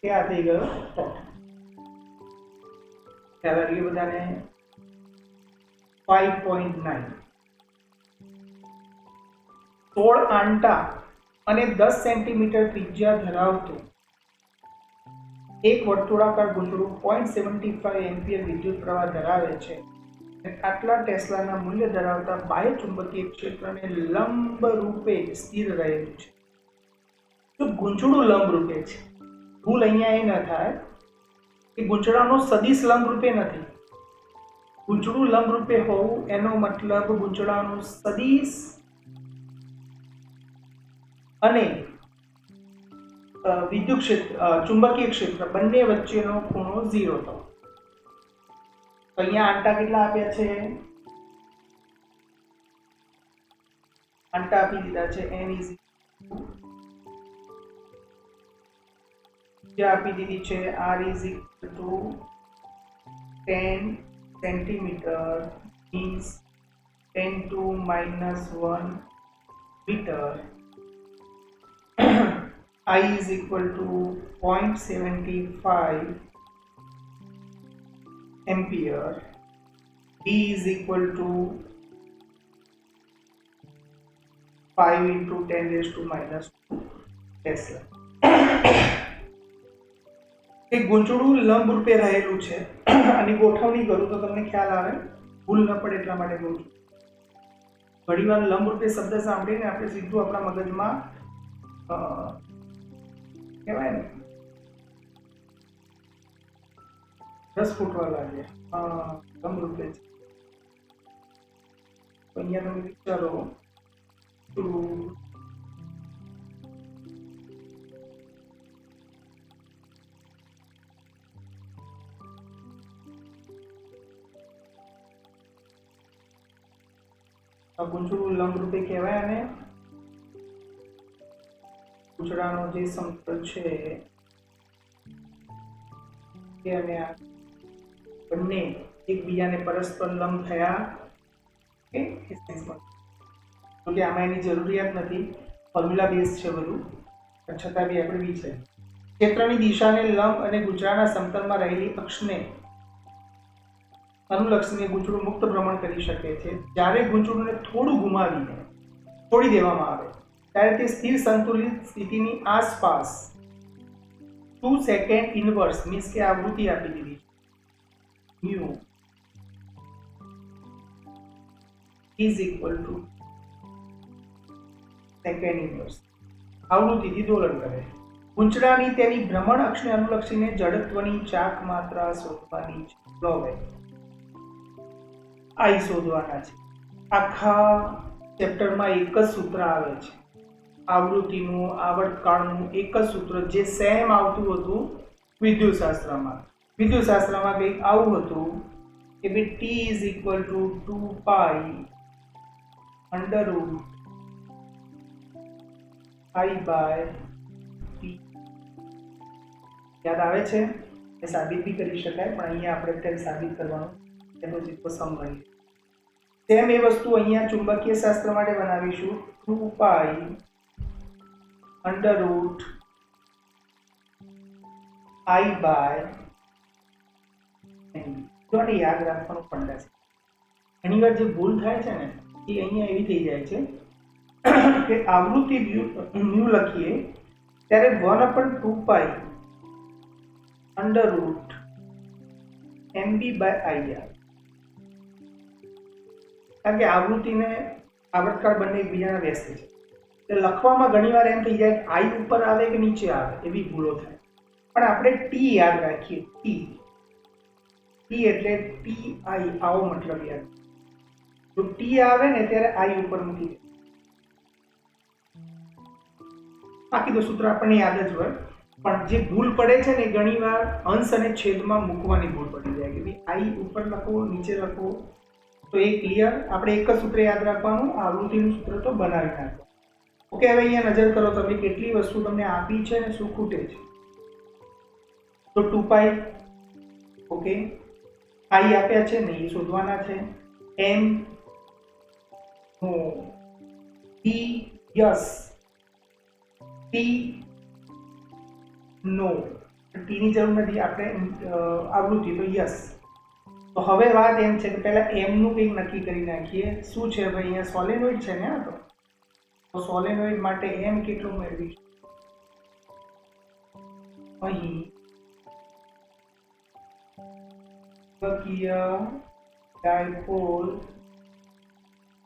કે આ થઈ ગયો ખ્યાલ આવી ગયો બધાને 5.9 16 આંટા અને 10 સેન્ટીમીટર ત્રિજ્યા ધરાવતું એક વર્તુળાકાર ગૂંચળું 0.75 એમ્પિયર વિદ્યુત પ્રવાહ ધરાવે છે અને આટલા ટેસ્લાના મૂલ્ય ધરાવતા બાહ્ય ચુંબકીય ક્ષેત્રને લંબ રૂપે સ્થિર રહેલું છે. તો ગૂંચળું લંબ રૂપે છે. ભૂલ અહીંયા એ ન થાય કે ગૂંચળાનો સદિશ લંબ રૂપે નથી. ગૂંચળું લંબ રૂપે હોવું એનો મતલબ ગૂંચળાનું સદિશ અને વિદ્યુત ક્ષેત્ર ચુંબકીય ક્ષેત્ર બંને વચ્ચેનો ખૂણો 0 થવો. તો અહીંયા આંટા કેટલા આપ્યા છે? આંટા આપી દીધા છે n જે આપી દીધી છે r = 10 centimetre means 10⁻⁻1 meter. I is equal to 0.75 ampere. B is equal to 5 into 10⁻² Tesla. એક ગૂંચળું લંબ રૂપે રહેલું છે અને ગોઠવણી કરું તો તમને ખ્યાલ આવે, ભૂલ ન પડે એટલા માટે કહું છું. ઘણીવાર લંબ રૂપે શબ્દ સાંભળીને આપણે સીધું આપણા મગજમાં કહેવાય ને રસ ફૂટવા લાગે. લંબ રૂપે છે તો અહીંયા તમે વિચારો ગૂંચળું લંબ રૂપે કહેવાય અને ગૂંચળાનો જે સમતલ છે એ અને આ બંને એકબીજાને પરસ્પર લંબ થયા કે આમાં એની જરૂરિયાત નથી, ફોર્મ્યુલા બેઝ છે બધું, પણ છતાં બી આપણે બી છે. ક્ષેત્રની દિશાને લંબ અને ગૂંચળાના સમતલમાં રહેલી અક્ષને અનુલક્ષીને ગૂંચળું મુક્ત ભ્રમણ કરી શકે છે. જ્યારે ગૂંચળુંને થોડું ઘુમાવીને છોડી દેવામાં આવે ત્યારે તે સ્થિર સંતુલિત સ્થિતિની આસપાસ 2 સેકન્ડ ઇનવર્સ મીન્સ કે આવૃત્તિ આપી દીધી mu is equal to second inverse આવૃત્તિથી દોલન કરે. ગૂંચળાની તેની ભ્રમણ અક્ષને અનુલક્ષીને જડત્વની ચાક માત્રા શોધવાની છે. લો ભાઈ આ શોધવાના છે. આખા ચેપ્ટરમાં એક જ સૂત્ર આવે છે, આવૃત્તિનું આવર્તકાળનું એક જ સૂત્ર, જે સેમ આવતું હતું વિદ્યુતશાસ્ત્રમાં. વિદ્યુતશાસ્ત્રમાં કંઈક આવું હતું કે ભાઈ T is equal to 2π √I/T. યાદ આવે છે? એ સાબિત બી કરી શકાય, પણ અહીંયા આપણે અત્યારે સાબિત કરવાનું એનો સીધો સમ ગણીએ. સેમ એ વસ્તુ અહીંયા ચુંબકીય શાસ્ત્ર માટે બનાવીશું 2π √I/N. જોને યાદ રાખવાનું ફંડા છે. ઘણીવાર જે ભૂલ થાય છે ને એ અહીંયા એવી થઈ જાય છે કે આવૃત્તિ મ્યુ લખીએ ત્યારે 1/2π √MB/IR, કારણ કે આવૃત્તિને આવર્તકાળ બંને એકબીજાના વ્યસ્ત છે. એટલે લખવામાં ઘણીવાર એમ થઈ જાય આઈ ઉપર આવે કે નીચે આવે, એવી ભૂલો થાય. પણ આપણે ટી યાદ રાખીએ. ટી એટલે TI, આવો મતલબ યાદ. જો ટી આવે ને ત્યારે આઈ ઉપર મૂકી દે, બાકી તો સૂત્ર આપણને યાદ જ હોય. પણ જે ભૂલ પડે છે ને ઘણીવાર અંશ અને છેદમાં મૂકવાની ભૂલ પડી જાય કે ભાઈ આઈ ઉપર લખો નીચે લખો. તો એ ક્લિયર, આપણે એક જ સૂત્ર યાદ રાખવાનું, આવૃત્તિનું સૂત્ર તો બનાવી નાખો. ઓકે, હવે અહીંયા નજર કરો તમે કેટલી વસ્તુ તમને આપી છે ને શું ખૂટે છે. તો 2π, ઓકે, આઈ આપ્યા છે ને એ શોધવાના છે. એમ નો ટી યસ, ટી નો, ટી ની જરૂર નથી, આપણે આવૃત્તિ તો યસ. તો હવે વાત એમ છે કે પહેલા એમ નું કંઈક નક્કી કરી નાખીએ. શું છે ભાઈ, અહીંયા સોલેનોઇડ છે ને. તો સોલેનોઇડ માટે એમ કેટલું મેળવીશું? અહીં ચુંબકીય dipole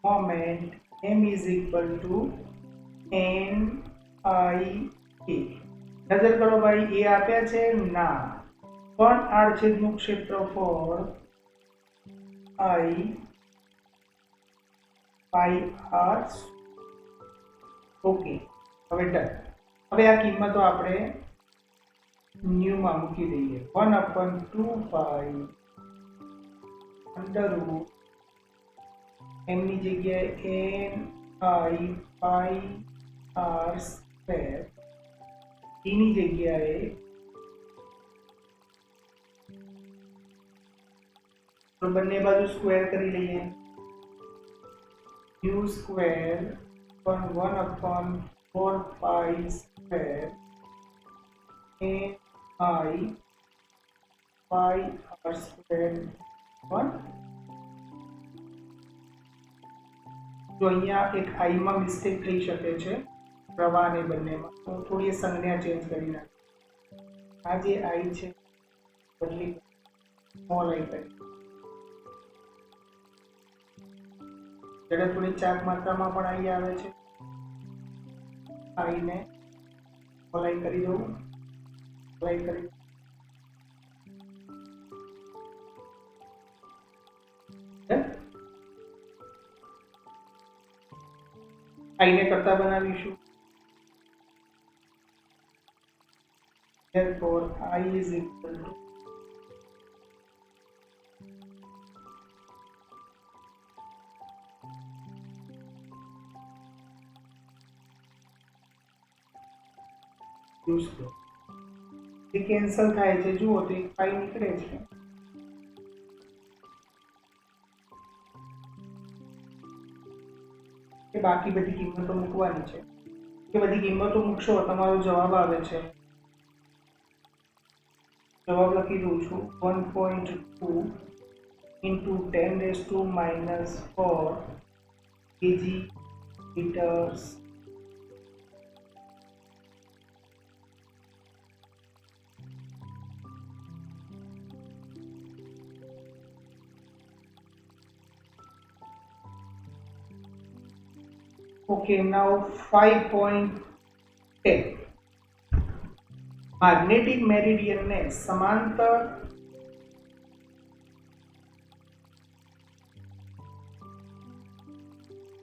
moment m is equal to NIA. નજર કરો ભાઈ, એ આપ્યા છે ના, પણ આડછેદનું ક્ષેત્રફળ I pi r. ઓકે, હવે ડન. હવે આ કિંમતો આપણે ન્યૂમાં મૂકી દઈએ. 1/2π અંડર રૂટ m ની જગ્યાએ ni pi r square, t ની જગ્યાએ તો બંને બાજુ સ્ક્વેર કરી લઈએ. u સ્ક્વેર પણ 1/4π square ni pi r square 1. જો અહીંયા એક i માં મિસ્ટેક થઈ શકે છે પ્રવાહને બંનેમાં, તો થોડી સંજ્ઞા ચેન્જ કરી નાખી. આ જે i છે બદલી સ્મોલ i કરી, એટલે થોડી ચાક માત્રામાં પણ i આવે છે. i ને સ્મોલ i કરી દઉં, સ્મોલ i કરી i ને કરતા બનાવીશું. therefore I is equal to u square. A cancel થાય છે, જુઓ તો એક પાઈ નીકળે છે. કે બાકી બધી કિંમતો મૂકવાની છે. કે બધી કિંમતો મૂકશો તમારો જવાબ આવે છે. જવાબ લખી દઉં છું. 1.2 into 10⁻⁻4 kg liters Okay, now 5.10. Magnetic મેરિડિયનને સમાંતર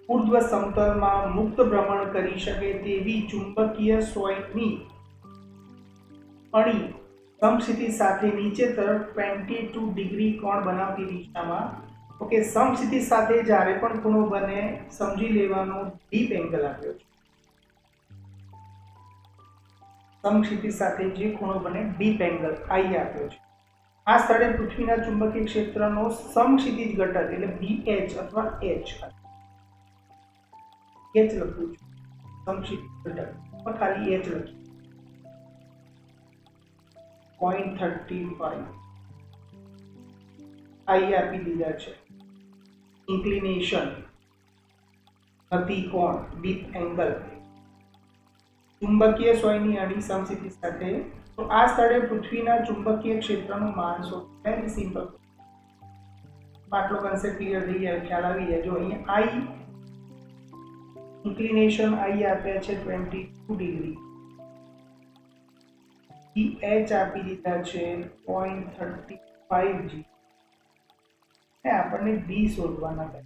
ઉર્ધ્વ સમતલમાં મુક્ત ભ્રમણ કરી શકે તેવી ચુંબકીય સોયની અણી સમસ્થિતિ સાથે નીચે તરફ 22 ડિગ્રી કોણ બનાવતી દિશામાં. ઓકે, સમસ્થિતિ સાથે જ્યારે પણ ખૂણો બને સમજી લેવાનો ડીપ એંગલ આપ્યો છે. સમસ્થિતિ સાથે જે ખૂણો બને ડીપ એંગલ I આપ્યો છે. આ સ્થળે પૃથ્વીના ચુંબકીય ક્ષેત્રનો સમક્ષિતિજ ઘટક એટલે BH અથવા H લખું છું. સમક્ષિતિજ ઘટક પર ખાલી H લખી 0.35 I આપી દીધા છે. ઇન્ક્લિનેશન ગતિ કોણ ડીપ એંગલ ચુંબકીય સોયની અણી સમસ્થિતિ સાથે. તો આ સ્થળે પૃથ્વીના ચુંબકીય ક્ષેત્રનું માન શોધો. Very simple. આટલો કન્સેપ્ટ ક્લિયર થઈ જાય, ખ્યાલ આવી જાય. જો અહીંયા I ઇન્ક્લિનેશન I આપ્યા છે 22 ડિગ્રી, H આપી દીધા છે 0.35 g. આપણને B શોધવાના છે.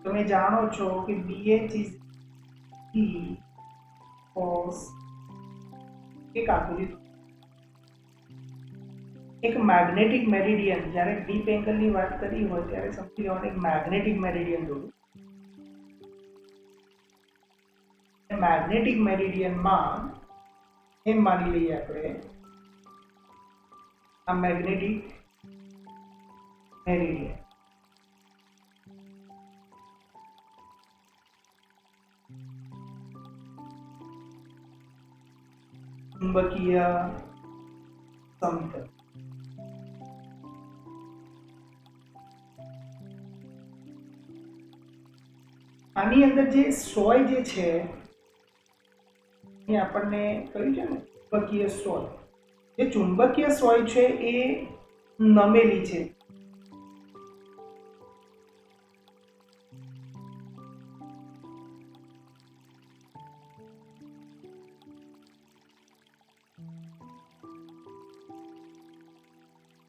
તમે જાણો છો કે BH is B cos એક આકૃતિ, એક મેગ્નેટિક મેરિડિયન, જ્યારે ડીપ એંગલની વાત કરી હોય ત્યારે સમજી લેવાનું એક મેગ્નેટિક મેરિડિયન દોરું. મેગ્નેટિક મેરિડિયનમાં એમ માની લઈએ આપણે આ મેગ્નેટિક મેરિડિયન, ચુંબકીય સમતલ. આની અંદર જે સોય જે છે એ આપણને કહ્યું છે ને ચુંબકીય સોય. જે ચુંબકીય સોય છે એ નમેલી છે.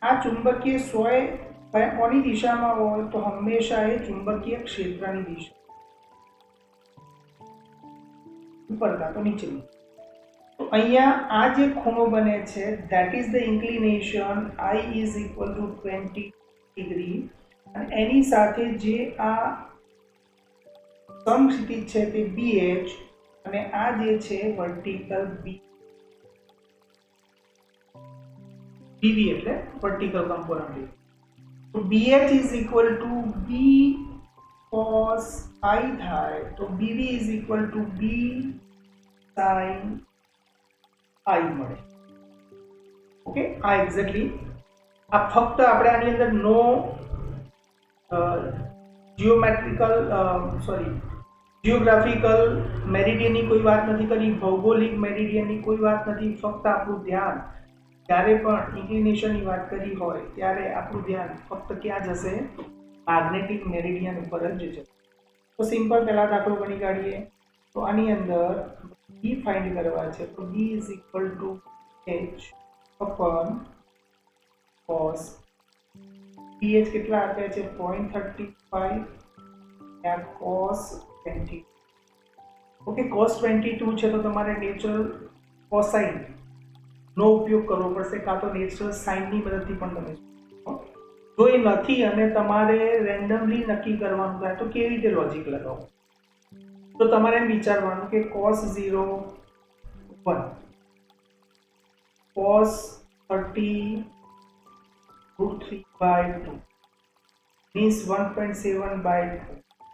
આ ચુંબકીય સોય કોની દિશામાં હોય તો હંમેશા એ ચુંબકીય ક્ષેત્રની દિશા, ઉપર કાં તો નીચેની. તો અહીંયા આ જે ખૂણો બને છે that is the inclination I is equal two 20 degree, અને એની સાથે જે આ સમક્ષિતિજ છે તે BH, અને આ જે છે વર્ટિકલ BV એટલે વર્ટિકલ કમ્પોનન્ટ. તો BH is equal two B cos I થાય તો BV is equal two B sin I મળે. ઓકે, આ એક્ઝેક્ટલી આ ફક્ત આપણે આની અંદર નો જીઓગ્રાફિકલ મેરિડિયનની કોઈ વાત નથી કરી, ભૌગોલિક મેરિડિયનની કોઈ વાત નથી. ફક્ત આપણું ધ્યાન જ્યારે પણ ઇન્ક્લિનેશનની વાત કરી હોય ત્યારે આપણું ધ્યાન ફક્ત ક્યાં જશે? મેગ્નેટિક મેરિડિયન ઉપર જ જશે. તો સિમ્પલ પહેલા દાખલો ગણી કાઢીએ. તો આની અંદર B ફાઇન્ડ કરવા છે તો B is equal two H upon cos. BH કેટલા આપ્યા છે? 0.35 અને cos 20. ઓકે, cos 22 છે તો તમારે નેચરલ કોસાઇન નો ઉપયોગ કરવો પડશે, કાં તો નેચરલ સાઇનની મદદથી પણ તમે. જો એ નથી અને તમારે રેન્ડમલી નક્કી કરવાનું થાય તો કેવી રીતે લોજિક લગાવો? તો તમારે એમ વિચારવાનું કે cos 0 1 cos 30 √3/2 means 1.7/2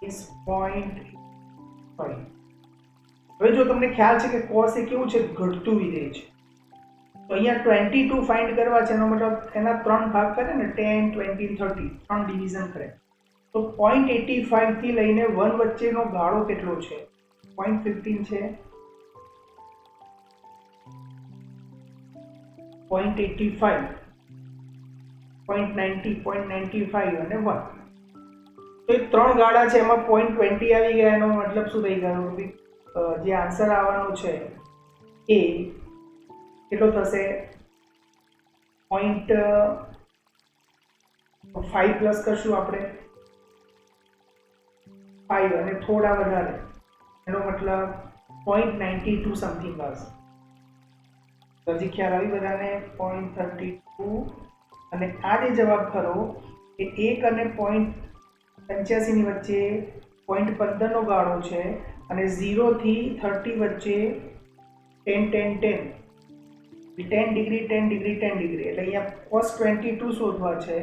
is 0.5. હવે જો તમને ખ્યાલ છે કે cos એ કેવું છે? ઘટતું વિધેય છે. તો અહીંયા 22 ફાઇન્ડ કરવા છે, એનો મતલબ એના 3 ભાગ કરે ને, 10 20 30 3 ડિવિઝન કરે. તો 0.85 થી લઈને 1 વચ્ચેનો ગાળો કેટલો છે? 0.15 છે, 0.85, 0.90, 0.95 અને 1. તો એ 3 ગાળા છે, એમાં 0.20 આવી ગયા. એનો મતલબ શું થઈ ગયો? જે આન્સર આવવાનો છે એ કેટલો થશે? 0.5 પ્લસ કરશું આપણે 5 અને થોડા વધારે, એનો મતલબ 0.92 સમથિંગ આવશે. તો હજી ખ્યાલ આવી બધાને? 0.32. અને આ જે જવાબ ખરો એ 1 અને 0.85 ની વચ્ચે 0.15 નો ગાળો છે, અને 0 થી 30 વચ્ચે 10 10 10 10 ડિગ્રી 10 ડિગ્રી 10 ડિગ્રી. એટલે અહીંયા cos 22 શોધવા છે.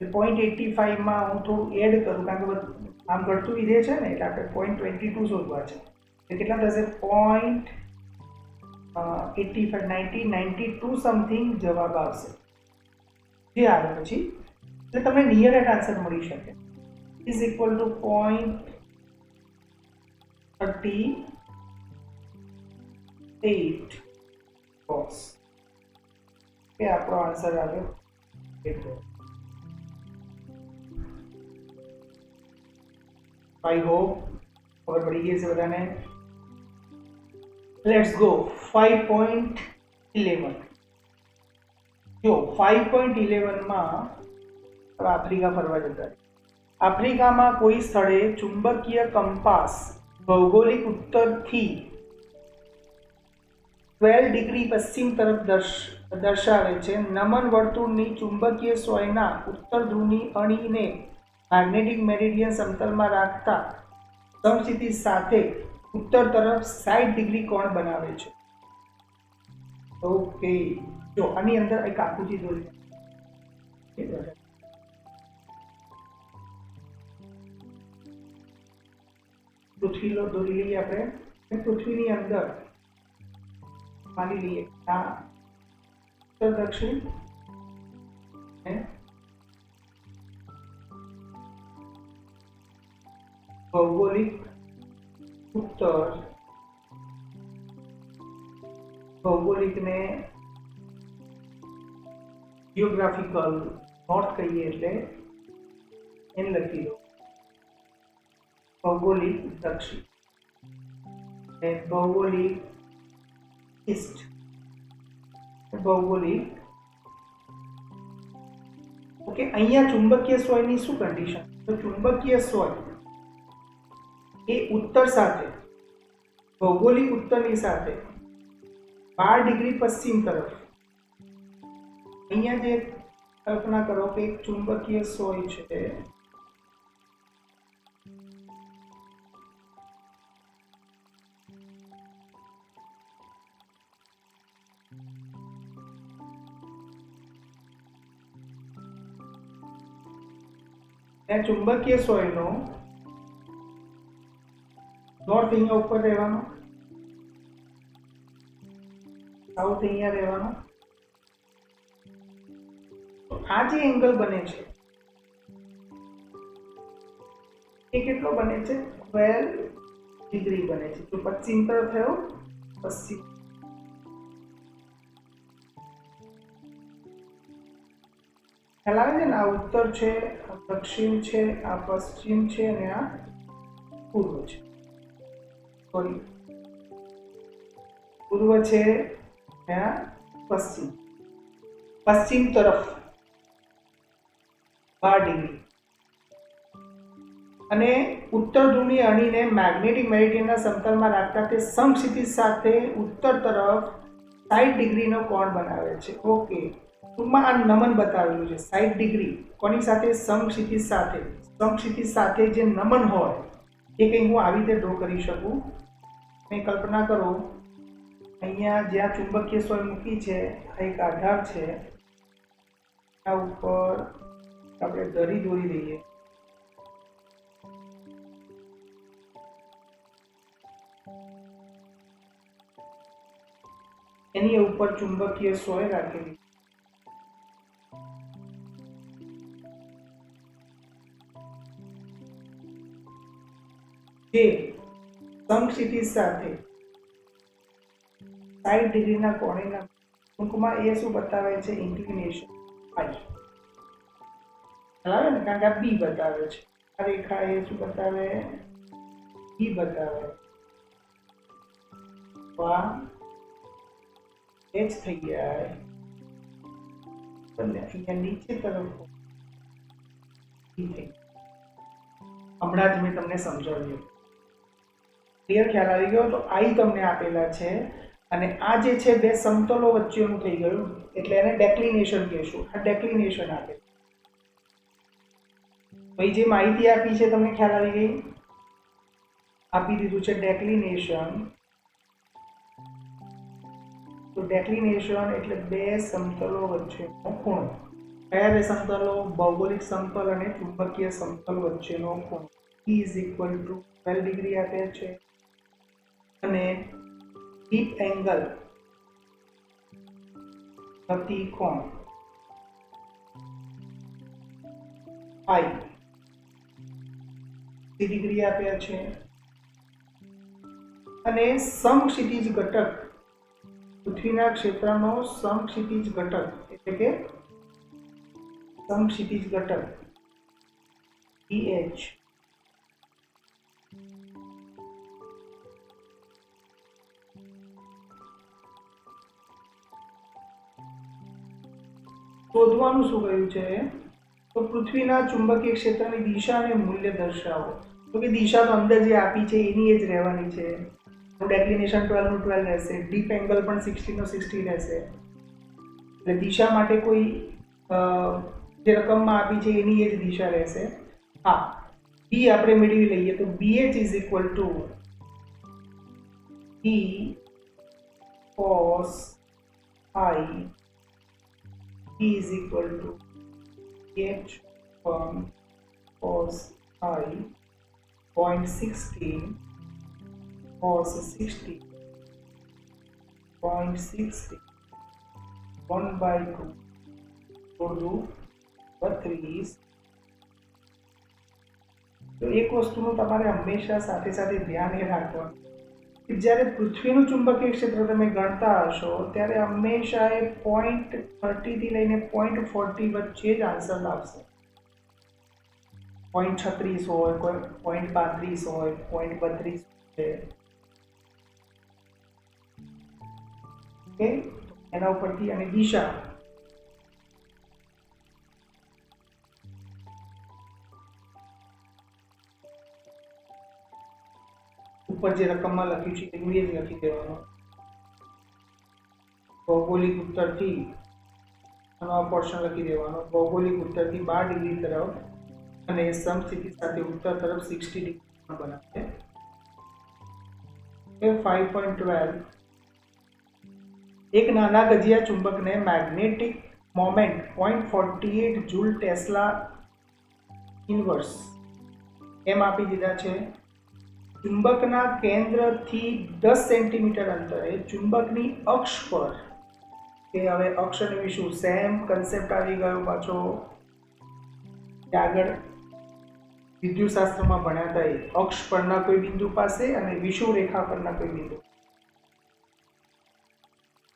0.85 માં હું થોડું એડ કરું કારણ કે આમ ઘટતું વિધેય છે ને, એટલે આપણે 0.22 શોધવા છે. એટલે કેટલા થશે? 0.85 90 92 સમથિંગ જવાબ આવશે. જે આવે પછી એટલે તમને નિયર એટ આન્સર મળી શકે. Is equal two 0.38 cos. એ આપણો આન્સર આવ્યો. આઈ હોપ ખબર પડી ગઈ છે બધાને. Let's go 5.11. જો 5.11 માં આફ્રિકા ફરવા જતા. આફ્રિકામાં કોઈ સ્થળે ચુંબકીય કંપાસ ભૌગોલિક ઉત્તરથી 12 ડિગ્રી પશ્ચિમ તરફ દર્શાવે છે. નમન વર્તુળની ચુંબકીય સોયના ઉત્તર ધ્રુવની અણીને મેગ્નેટિક મેરિડિયન સમતલમાં રાખતા સમક્ષિતિજ સાથે ઉત્તર તરફ 60 ડિગ્રી કોણ બનાવે છે. ઓકે, જો આની અંદર એક આકૃતિ દોરી પૃથ્વી દોરી લઈએ આપણે. પૃથ્વીની અંદર માની લઈએ આ ઉત્તર દક્ષિણ ભૌગોલિક ઉત્તર, ભૌગોલિકને જીઓગ્રાફિકલ નોર્થ કહીએ એટલે એને લખી દો ભૌગોલિક દક્ષિણ અને ભૌગોલિક ઈસ્ટ, ભૌગોલિક. ઓકે, અહીંયા ચુંબકીય સોયની શું કન્ડિશન? તો ચુંબકીય સોય એ ઉત્તર સાથે, ભૌગોલિક ઉત્તરની સાથે 12 ડિગ્રી પશ્ચિમ તરફ. અહીંયા જે કલ્પના કરો કે એક ચુંબકીય સોય છે, ત્યાં ચુંબકીય સોયનો નોર્થ અહીંયા ઉપર રહેવાનો, સાઉથ અહીંયા રહેવાનો. તો આ જે એંગલ બને છે એ કેટલો બને છે? 12 ડિગ્રી બને છે. તો પશ્ચિમ તરફ થયો, પશ્ચિમ. ખ્યાલ આવે છે ને? આ ઉત્તર છે, આ દક્ષિણ છે, આ પશ્ચિમ છે અને આ પૂર્વ છે. સોરી, પૂર્વ છે અને પશ્ચિમ. પશ્ચિમ તરફ 12 ડિગ્રી અને ઉત્તર ધ્રુવની અણીને મેગ્નેટિક મેરિડિયનના સમતલમાં રાખતા તે સમક્ષિતિજ સાથે ઉત્તર તરફ 60 ડિગ્રીનો કોણ બનાવે છે. ઓકે, ટૂંકમાં આ નમન બતાવેલું છે. 60 ડિગ્રી કોની સાથે? સમક્ષિતિજ સાથે. સમક્ષિતિજ સાથે જે નમન હોય એ કંઈ હું આવી રીતે ડ્રો કરી શકું. મેં કલ્પના કરો, અહીંયા જ્યાં ચુંબકીય સોય મૂકી છે આ એક આધાર છે, આ ઉપર આપણે દરી દોરી દઈએ. એની ઉપર ચુંબકીય સોય રાખેલી. જે સમક્ષિતિજ સાથે 60 ડિગ્રીના કોણેના ટૂંકમાં એ શું બતાવે છે? ઇન્ક્લિનેશન આઈ. બરાબર ને? કારણ કે આ બી બતાવે છે. આ રેખા એ શું બતાવે? બી બતાવે. તો આ એચ થઈ ગયા. અહીંયા નીચે તરફ હમણાં જ મેં તમને સમજાવ્યું. ક્લિયર? ખ્યાલ આવી ગયો? તો આઈ તમને આપેલા છે અને આ જે છે બે સમતલો વચ્ચેનું થઈ ગયું એટલે એને ડેક્લિનેશન કહેશું. આ ડેક્લિનેશન આપે. ભાઈ જે માહિતી આપી છે તમને ખ્યાલ આવી ગઈ? આપી દીધું છે ડેક્લિનેશન. તો ડેક્લિનેશન એટલે બે સમતલો વચ્ચેનો ખૂણો. કયા બે સમતલો? ભૌગોલિક સમતલ અને ચુંબકીય સમતલ વચ્ચેનો ખૂણો. E = 12 ડિગ્રી આપે છે અને ડીપ એંગલ પ્રતિકોણ I 30 ડિગ્રી આપ્યા છે અને સમક્ષિતિજ ઘટક પૃથ્વીના ક્ષેત્રનો સમક્ષિતિજ ઘટક એટલે કે સમક્ષિતિજ ઘટક EH શોધવાનું શું કહ્યું છે? તો પૃથ્વીના ચુંબકીય ક્ષેત્રની દિશા અને મૂલ્ય દર્શાવો. તો કે દિશા તો અંદર જે આપી છે એની જ રહેવાની છે. ડેક્લિનેશન 12 નું 12 રહેશે, ડીપ એંગલ પણ 60 નો 60 રહેશે. એટલે દિશા માટે કોઈ જે રકમમાં આપી છે એની એ જ દિશા રહેશે. હા, બી આપણે મેળવી લઈએ તો BH is equal two B cos I, B is equal to H1 cos I 0.16 cos 60 0.60 1/2 root 32. તો એક વસ્તુનું તમારે હંમેશા સાથે સાથે ધ્યાન એ રાખવાનું કે જ્યારે પૃથ્વીનું ચુંબકીય ક્ષેત્ર તમે ગણતા હશો ત્યારે હંમેશા એ 0.30 થી લઈને 0.40 વચ્ચે જ આન્સર આવશે. 0.36 હોય, કોઈ 0.35 હોય, 0.32 છે. ઓકે, એના ઉપરથી. અને દિશા ઉપર જે રકમમાં લખ્યું છે એનું એ જ લખી દેવાનું. ભૌગોલિક ઉત્તરથી આનો પોર્શન લખી દેવાનો. ભૌગોલિક ઉત્તરથી 12 ડિગ્રી તરફ અને સમસ્થિતિ સાથે ઉત્તર તરફ 60 ડિગ્રી બનાવે. 5.12 એક નાના ગજિયા ચુંબકને magnetic moment 0.48 joule tesla inverse એમ આપી દીધા છે. ચુંબકના કેન્દ્રથી 10 સેન્ટીમીટર અંતરે ચુંબકની અક્ષ પર, કે હવે અક્ષ અને વિષુવ સેમ કન્સેપ્ટ આવી ગયો પાછો આગળ વિદ્યુતશાસ્ત્રમાં ભણ્યા હતા. અક્ષ પરના કોઈ બિંદુ પાસે અને વિષુવ રેખા પરના કોઈ બિંદુ.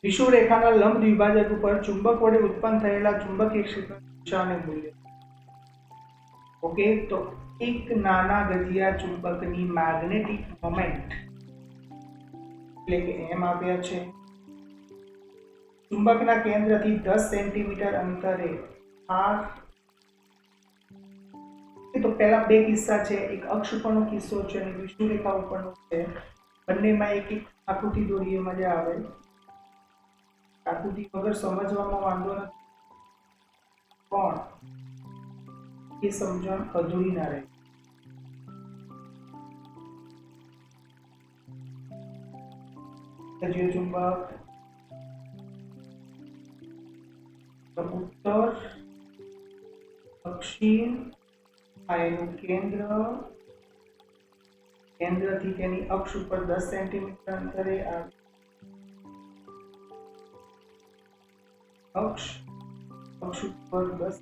વિષુવ રેખાના લંબ દ્વિભાજક ઉપર ચુંબક વડે ઉત્પન્ન થયેલા ચુંબકીય ક્ષેત્રની દિશા અને મૂલ્ય. ઓકે, તો એક નાના ગજિયા ચુંબકની મેગ્નેટિક મોમેન્ટ એટલે કે એમ આપ્યા છે. ચુંબકના કેન્દ્રથી 10 સેન્ટીમીટર અંતરે આ. તો પહેલા બે કિસ્સા છે, એક અક્ષ ઉપરનો કિસ્સો છે અને વિષુવ રેખા ઉપરનો છે. બંનેમાં એક એક આકૃતિ દોરીએ, મજા આવે. આકૃતિ વગર સમજવામાં વાંધો નથી, પણ એ સમજણ અધૂરી ના રહે. ગજિયો ચુંબક ઉત્તર, દક્ષિણ, આ એનું કેન્દ્ર, કેન્દ્રથી તેની અક્ષ ઉપર 10 સેન્ટીમીટર અંતરે અક્ષ ઉપર 10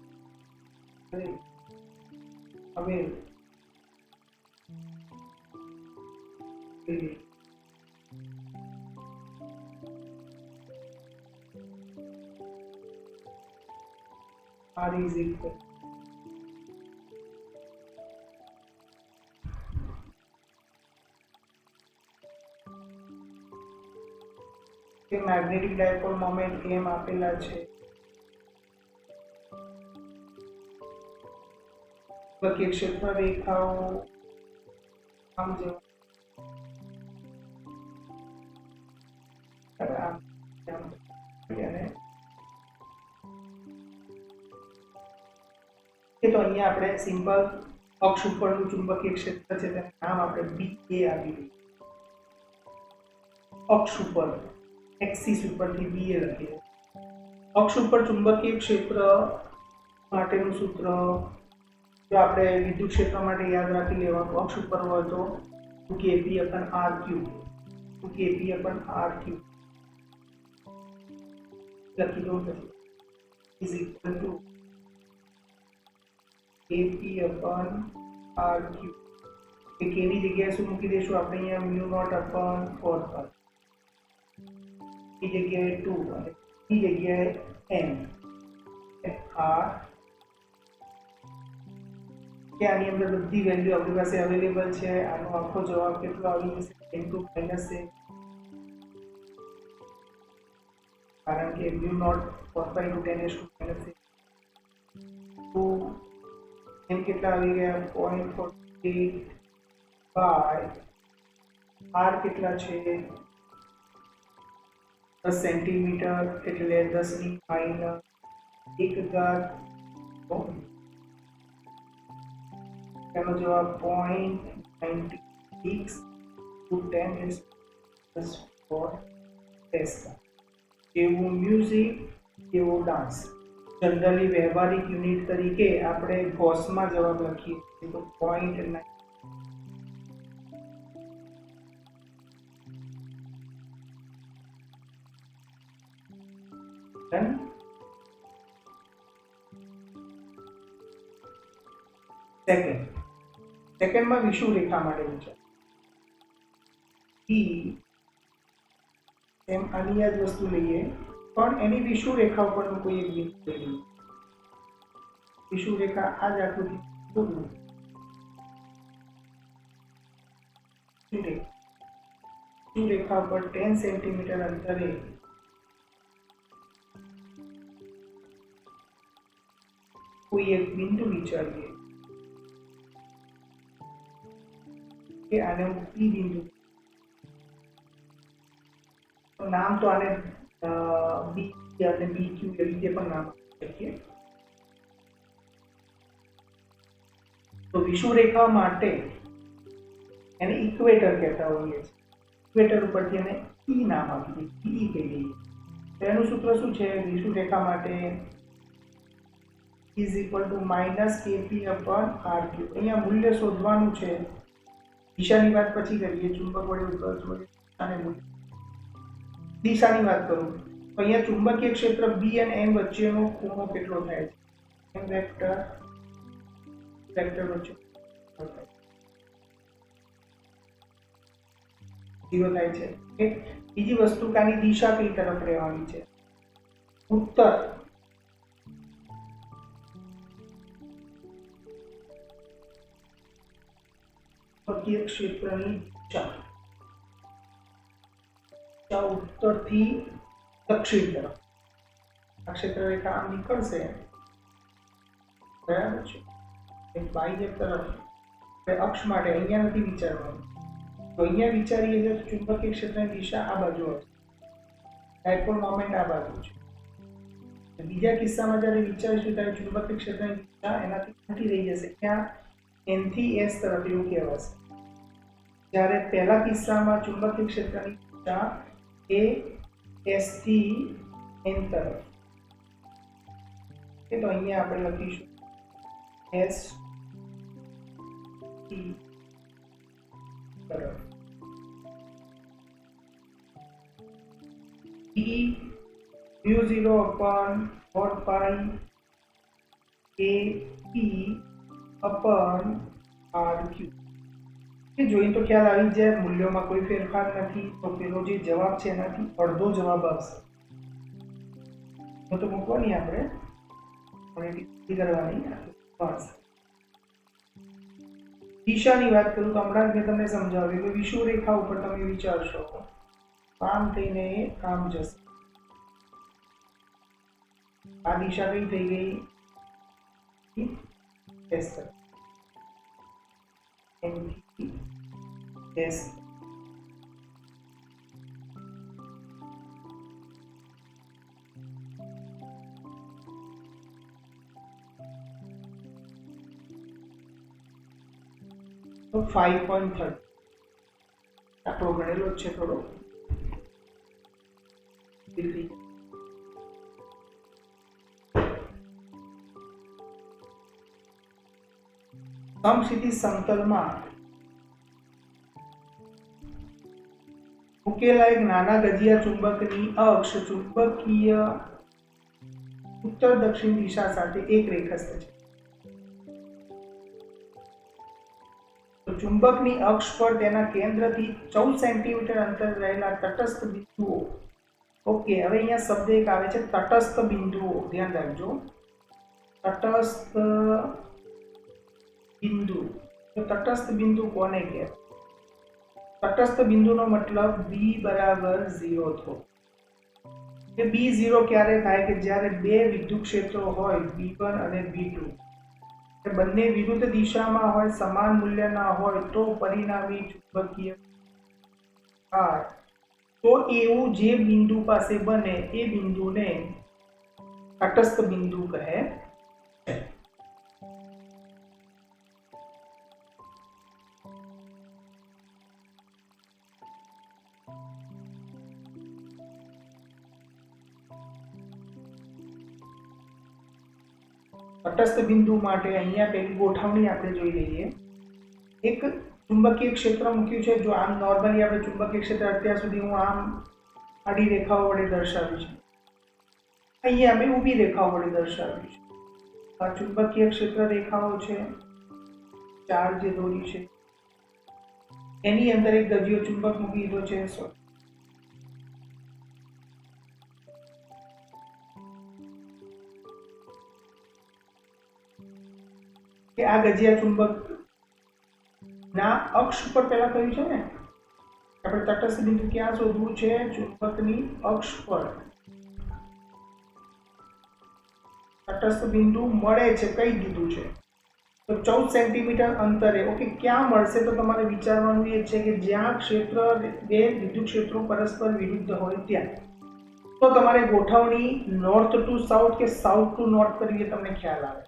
હવે R is equal કે મેગ્નેટિક ડાયપોલ મોમેન્ટ એમ આપેલા છે. ચુંબકીય ક્ષેત્ર રેખાઓ આમ જેવા તો અહીંયા આપણે સિમ્પલ અક્ષ ઉપરનું ચુંબકીય ક્ષેત્ર છે તેનું નામ આપણે BA આપી દઈએ. અક્ષ ઉપર એક્સિસ ઉપરથી BA લખીએ. અક્ષ ઉપર ચુંબકીય ક્ષેત્ર માટેનું સૂત્ર જો આપણે વિદ્યુત ક્ષેત્ર માટે યાદ રાખી લેવાનું. અક્ષ ઉપર હોય તો 2kP/r3 2kP/r3 લખી દો. Is equal two kP/r3. કે ની જગ્યાએ શું મૂકી દઈશું આપણે? અહીંયા μ0/4π. ની જગ્યાએ 2 અને ની જગ્યાએ n. r કે આની અંદર બધી વેલ્યુ આપણી પાસે અવેલેબલ છે. આનો આખો જવાબ કેટલો આવી જશે? 10 to -8. કારણ કે μ0/4π * 10⁻⁸ તો એમ કેટલા આવી ગયા? 0.48 બાય આર કેટલા છે 10 સેન્ટીમીટર એટલે 10 ની -1 ઘાત એનો જવાબ 0.96 to 10 is for ટેસ્લા. જેવું મ્યુઝિક એવો ડાન્સ. જનરલી વ્યવહારિક યુનિટ તરીકે આપણે ગોસમાં જવાબ લખીએ તો 0.9 સેકન્ડમાં વિષુવ રેખા માટે વિચાર. એમ આની જ વસ્તુ લઈએ પણ એની વિષુવ રેખા ઉપરનું કોઈ એક બિંદુ લઈએ. વિષુવ રેખા આ જ આકૃતિ દોરો. વિષુવ રેખા પર 10 સેન્ટીમીટર અંતરે કોઈ એક બિંદુ વિચારીએ કે આને પી બિંદુ, નામ તો આને બી અને બી ક્યુ એ રીતે પણ નામ આપી શકીએ. તો વિષુવ રેખા માટે એને ઇક્વેટર કહેતા હોઈએ છીએ. ઇક્વેટર ઉપરથી એને ઈ નામ આપી દીધું, ઈ કહી દઈએ. તો એનું સૂત્ર શું છે? વિષુવ રેખા માટે is equal to -kp/r3. અહીંયા મૂલ્ય શોધવાનું છે. દિશાની વાત પછી કરીએ. ચુંબક વડે ઉત્કર્ષ વડે અને મૂલ્ય. દિશાની વાત કરું તો અહીંયા ચુંબકીય ક્ષેત્ર B અને M વચ્ચેનો ખૂણો કેટલો થાય છે? M વેક્ટર વચ્ચે 0 થાય છે. બીજી વસ્તુ કાની દિશા કઈ તરફ રહેવાની છે? ઉત્તર. ચુંબકીય ક્ષેત્રની દિશા ઉત્તરથી દક્ષિણ તરફ. આ ક્ષેત્ર રેખા આમ નીકળશે, બરાબર છે, બાહ્ય તરફ અક્ષ માટે અહીંયા નથી વિચારવાનું. તો અહીંયા વિચારીએ તો ચુંબકીય ક્ષેત્રની દિશા આ બાજુ હશે, ડાયપોલ મોમેન્ટ આ બાજુ છે. બીજા કિસ્સામાં જ્યારે વિચારીશું ત્યારે ચુંબકીય ક્ષેત્રની દિશા એનાથી મોટી રહી જશે. ક્યાં? N થી S તરફ એવું કહેવાશે. જ્યારે પહેલા કિસ્સામાં ચુંબકીય ક્ષેત્રની દિશા એ S થી N તરફ. તો અહીંયા આપણે લખીશું S થી તરફ. E μ0/4π AP/r3. જોઈને તો ખ્યાલ આવી જાય મૂલ્યોમાં કોઈ ફેરફાર નથી. તો પેલો જે જવાબ છે એનાથી અડધો જવાબ આવશે. તો મૂકવાની આપણે કરવાની. દિશાની વાત કરું તો હમણાં મેં તમને સમજાવ્યું કે વિષુવ રેખા ઉપર તમે વિચારશો આમ થઈને આમ જશે. આ દિશા કઈ થઈ ગઈ? S તરફ. S. તો 5.30 આપણો ગણેલો જ છે થોડો. સમક્ષિતિજ સમતલમાં મૂકેલા એક નાના ગજિયા ચુંબકની અક્ષ ચુંબકીય ઉત્તર દક્ષિણ દિશા સાથે એક રેખસ્થ છે. તો ચુંબકની અક્ષ પર તેના કેન્દ્રથી 14 સેન્ટીમીટર અંતર રહેલા તટસ્થ બિંદુઓ. ઓકે, હવે અહીંયા શબ્દ એક આવે છે તટસ્થ બિંદુઓ. ધ્યાન રાખજો, તટસ્થ બિંદુ. તો તટસ્થ બિંદુ કોને કહેવાય? તટસ્થ બિંદુનો મતલબ B બરાબર 0 થવો. કે B 0 ક્યારે થાય? કે જ્યારે બે વિદ્યુત ક્ષેત્રો હોય B1 અને B2, બંને વિરુદ્ધ દિશામાં હોય, સમાન મૂલ્યના હોય, તો પરિણામી ચુંબકીય આર તો એવું જે બિંદુ પાસે બને એ બિંદુને તટસ્થ બિંદુ કહે છે. તટસ્થ બિંદુ માટે અહીંયા પેલી ગોઠવણી આપણે જોઈ લઈએ. એક ચુંબકીય ક્ષેત્ર મૂક્યું છે. જો આમ નોર્મલી આપણે ચુંબકીય ક્ષેત્ર અત્યાર સુધી હું આમ આડી રેખાઓ વડે દર્શાવ્યું છે, અહીંયા અમે ઊભી રેખાઓ વડે દર્શાવ્યું છે. આ ચુંબકીય ક્ષેત્ર રેખાઓ છે, ચાર જે દોરી છે એની અંદર એક ગજિયો ચુંબક મૂકી દીધો છે. કે આ ગજિયા ચુંબક ના અક્ષ ઉપર પહેલા કહ્યું છે ને આપણે તટસ્થ બિંદુ ક્યાં શોધવું છે? ચુંબકની અક્ષ પર તટસ્થ બિંદુ મળે છે, કહી દીધું છે. તો 14 સેન્ટીમીટર અંતરે. ઓકે, ક્યાં મળશે? તો તમારે વિચારવાનું એ છે કે જ્યાં ક્ષેત્ર બે વિદ્યુત ક્ષેત્રો પરસ્પર વિરુદ્ધ હોય ત્યાં. તો તમારે ગોઠવણી નોર્થ ટુ સાઉથ કે સાઉથ ટુ નોર્થ કરવી, તમને ખ્યાલ આવે.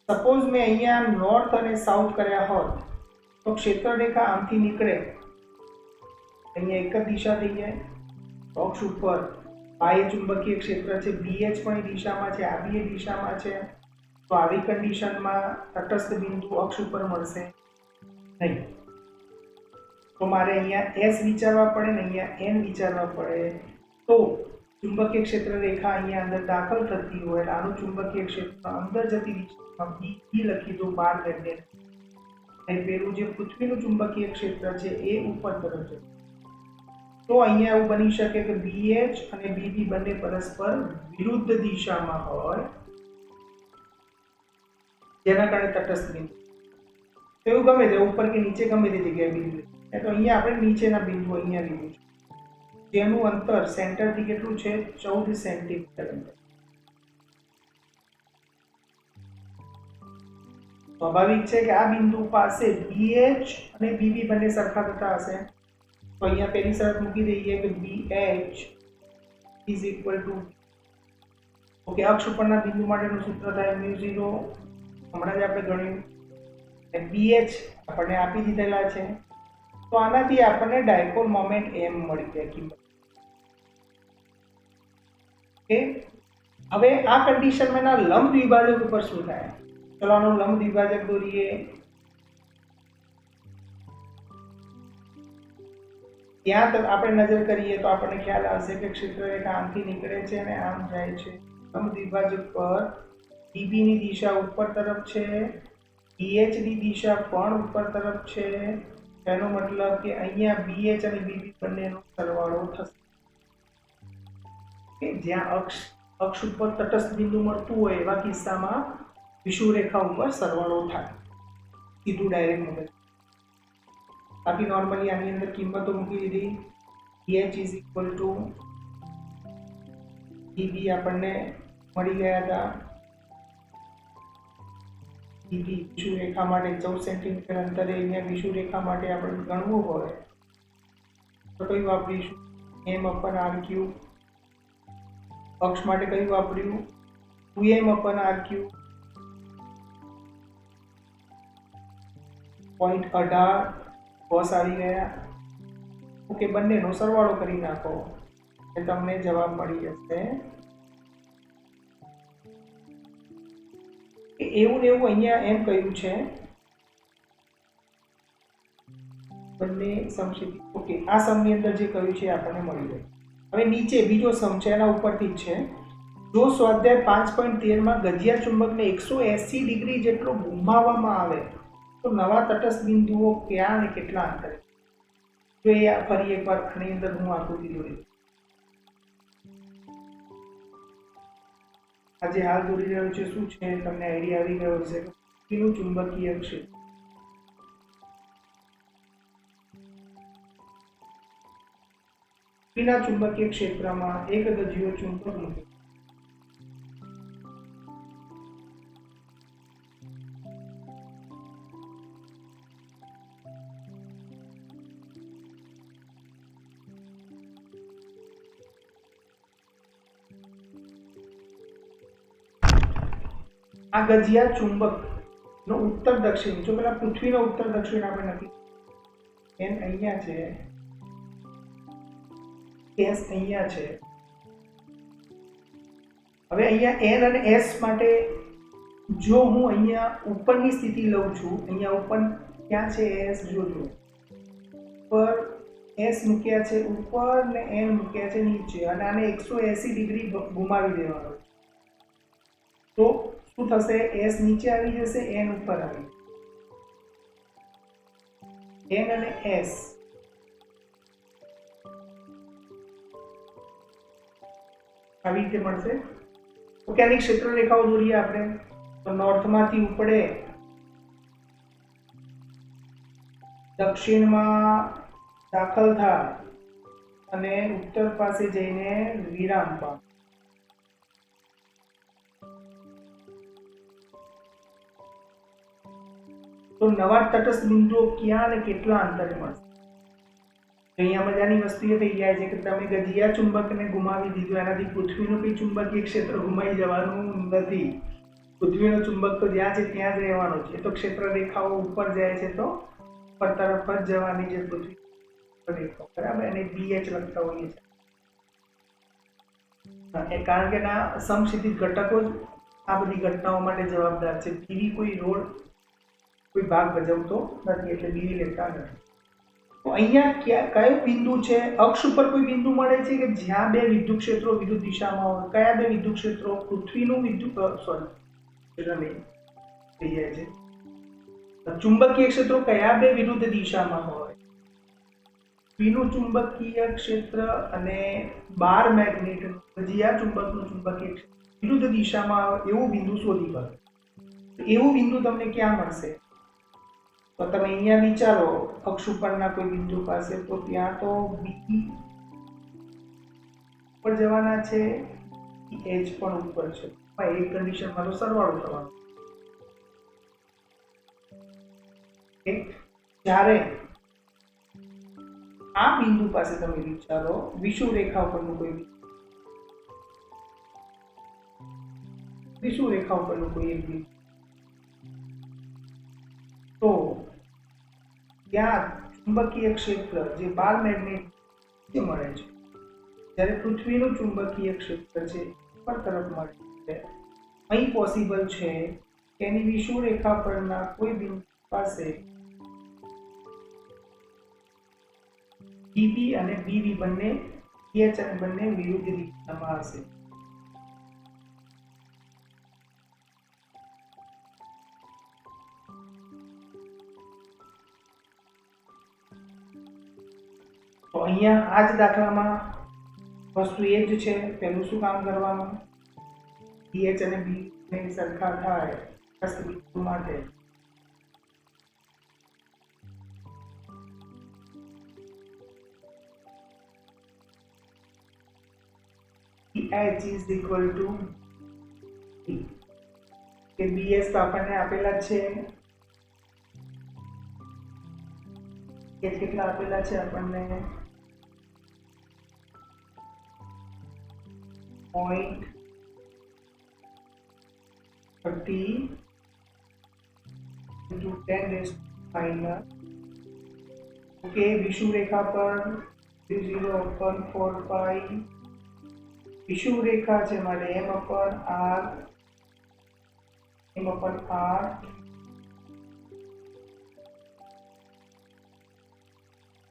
સપોઝ મેં અહીંયા નોર્થ અને સાઉથ કર્યા હોત તો ક્ષેત્ર રેખા આમથી નીકળે, અહીંયા એક જ દિશા થઈ જાય. અક્ષ ઉપર બાહ્ય ચુંબકીય ક્ષેત્ર છે, BH પણ એ દિશામાં છે, આ બી એ દિશામાં છે. તો આવી કન્ડિશનમાં તટસ્થ બિંદુ અક્ષ ઉપર મળશે નહીં. તો મારે અહીંયા S વિચારવા પડે ને અહીંયા N વિચારવા પડે. તો ચુંબકીય ક્ષેત્ર રેખા અહીંયા અંદર દાખલ થતી હોય, આનું ચુંબકીય ક્ષેત્ર અંદર જતી દિશામાં B લખી દો 12 મેગ્નેટ. અને પેલું જે પૃથ્વીનું ચુંબકીય ક્ષેત્ર છે એ ઉપર તરફ છે. તો અહીંયા એવું બની શકે કે BH અને BB બંને પરસ્પર વિરુદ્ધ દિશામાં હોય, જેના કારણે તટસ્થ બિંદુ. એવું ગમે તે ઉપર કે નીચે ગમે તે જગ્યાએ બિંદુ. તો અહીંયા આપણે નીચેના બિંદુ અહીંયા લીધું છે, જેનું અંતર સેન્ટરથી કેટલું છે? 14 સેન્ટીમીટર અંતર. સ્વાભાવિક છે કે આ બિંદુ પાસે BH અને BB બંને સરખા થતા હશે. તો અહીંયા પહેલી શરત મૂકી દઈએ કે BH is equal to, okay, અક્ષ ઉપરના બિંદુ માટેનું સૂત્ર થાય μ0, હમણાં જ આપણે ગણ્યું. BH આપણને આપી દીધેલા છે. તો આનાથી આપણને ડાયપોલ મોમેન્ટ m મળી જાય કિંમત. ઓકે, હવે આ કન્ડિશનમાં ના લંબ દ્વિભાજક ઉપર શું થાય? ચલો આનો લંબ દ્વિભાજક દોરીએ. ત્યાં આપણે નજર કરીએ તો આપણને ખ્યાલ આવશે કે ક્ષેત્ર રેખા આમથી નીકળે છે અને આમ જાય છે. લંબ દ્વિભાજક પર DB ની દિશા ઉપર તરફ છે, BH ની દિશા પણ ઉપર તરફ છે. એનો મતલબ કે અહીંયા BH અને BB બંનેનો સરવાળો થશે. કે જ્યાં અક્ષ ઉપર તટસ્થ બિંદુ મળતું હોય એવા કિસ્સામાં વિષુવરેખા ઉપર સરવાળો થાય, સીધું ડાયરેક્ટ મગજ. બાકી નોર્મલી આની અંદર કિંમતો મૂકી દીધી. BH is equal to BB આપણને મળી ગયા હતા. BB વિષુવરેખા માટે 14 સેન્ટીમીટર અંતરે અહીંયા વિષુવરેખા માટે આપણે ગણવું હોય તો કયું વાપરીશું? m/r3. અક્ષ માટે કયું વાપર્યું? 2m/r3. 0.18 cos આવી ગયા. ઓકે, બંનેનો સરવાળો કરી નાખો એટલે તમને જવાબ મળી જશે. એવું ને એવું અહીંયા એમ કહ્યું છે બંને સમક્ષેત્રી. ઓકે, આ સમની અંદર જે કહ્યું છે આપણને મળી જાય. હવે નીચે બીજો સમ છે એના ઉપરથી જ છે. જો સ્વાધ્યાય 5.13 માં ગજિયા ચુંબકને 180 ડિગ્રી જેટલો ઘુમાવવામાં આવે તો નવા તટસ્થ બિંદુઓ ક્યાં અને કેટલા અંતરે? જો એ ફરી એકવાર આની અંદર હું આકૃતિ દોરી. આજે હાલ દોરી રહ્યો છે શું છે તમને આઈડિયા આવી ગયો હશે. પૃથ્વીનું ચુંબકીય ક્ષેત્ર. પૃથ્વીના ચુંબકીય ક્ષેત્રમાં એક ગજિયો ચુંબક મૂકે. આ ગજિયા ચુંબક નો ઉત્તર દક્ષિણ, જો પેલા પૃથ્વીનો ઉત્તર દક્ષિણ આપણે નથી, એન અહીંયા છે, એસ અહીંયા છે. હવે અહીંયા એન અને એસ માટે જો હું અહીંયા ઉપરની સ્થિતિ લઉં છું, અહીંયા ઉપર ક્યાં છે એસ, જોજો પર એસ મૂક્યા છે ઉપર ને એન મૂક્યા છે નીચે, અને આને 180 ડિગ્રી ઘુમાવી દેવાનો. તો શું થશે? એસ નીચે આવી જશે, એન ઉપર આવી, એન અને એસ આવી રીતે મળશે. ઓકે, આની ક્ષેત્ર રેખાઓ દોરીએ આપણે. તો નોર્થમાંથી ઉપડે, દક્ષિણમાં દાખલ થાય અને ઉત્તર પાસે જઈને વિરામ પામે. તો નવા તટસ્થ બિંદુઓ ક્યાં અને કેટલા અંતરે મળશે? અહીંયા મજાની વસ્તુ એ થઈ જાય છે કે તમે ગજિયા ચુંબકને ગુમાવી દીધું, એનાથી પૃથ્વીનું કોઈ ચુંબકીય ક્ષેત્ર ગુમાઈ જવાનું નથી. પૃથ્વીનો ચુંબક તો જ્યાં છે ત્યાં જ રહેવાનો છે. તો ક્ષેત્ર રેખાઓ ઉપર જાય છે તો ઉપર તરફ જ જવાની છે પૃથ્વી રેખાઓ, બરાબર. અને BH લખતા હોઈએ છે કારણ કે ના સમક્ષિતિજ ઘટકો જ આ બધી ઘટનાઓ માટે જવાબદાર છે. બીવી કોઈ રોલ કોઈ ભાગ ભજવતો નથી, એટલે બીવી લેતા નથી. તો અહીંયા કયો બિંદુ છે? અક્ષ ઉપર કોઈ બિંદુ મળે છે કે જ્યાં બે વિદ્યુત ક્ષેત્રો વિરુદ્ધ દિશામાં હોય. કયા બે વિદ્યુત ક્ષેત્રો? પૃથ્વીનું વિદ્યુત થઈ જાય છે. ચુંબકીય ક્ષેત્રો કયા બે વિરુદ્ધ દિશામાં હોય? પૃથ્વીનું ચુંબકીય ક્ષેત્ર અને બાર મેગ્નેટ ગજિયા ચુંબકનું ચુંબકીય ક્ષેત્ર વિરુદ્ધ દિશામાં આવે એવું બિંદુ શોધી કાઢો. એવું બિંદુ તમને ક્યાં મળશે? તો તમે અહીંયા વિચારો અક્ષ ઉપરના કોઈ બિંદુ પાસે, તો ત્યાં તો બી ઉપર જવાના છે, એચ પણ ઉપર છે. એક કન્ડિશનમાં તો સરવાળો થવાનો. જ્યારે આ બિંદુ પાસે તમે વિચારો વિષુવ રેખા ઉપરનું કોઈ વિષુવ રેખા ઉપરનું કોઈ એક બિંદુ, તો ત્યાં ચુંબકીય ક્ષેત્ર જે બાર મેગ્નેટ મળે છે, જ્યારે પૃથ્વીનું ચુંબકીય ક્ષેત્ર છે ઉપર તરફ મળે છે. અહીં પોસિબલ છે કે એની વિષુવ રેખા પરના કોઈ બિંદુ પાસે BB અને BV બંને BH અને બંને વિરુદ્ધ દિશામાં હશે. તો અહીંયા આ જ દાખલામાં વસ્તુ એ જ છે. પહેલું શું કામ કરવાનું? BH અને BV ને સરખા થાય તટસ્થ બિંદુ માટે. H is equal to B. કે BS તો આપણને આપેલા છે, કે કેટલા આપેલા છે આપણને 0.30 into 10⁻⁻. ઓકે, વિષુવ રેખા પર 0.45 વિષુવ રેખા છે માટે m/r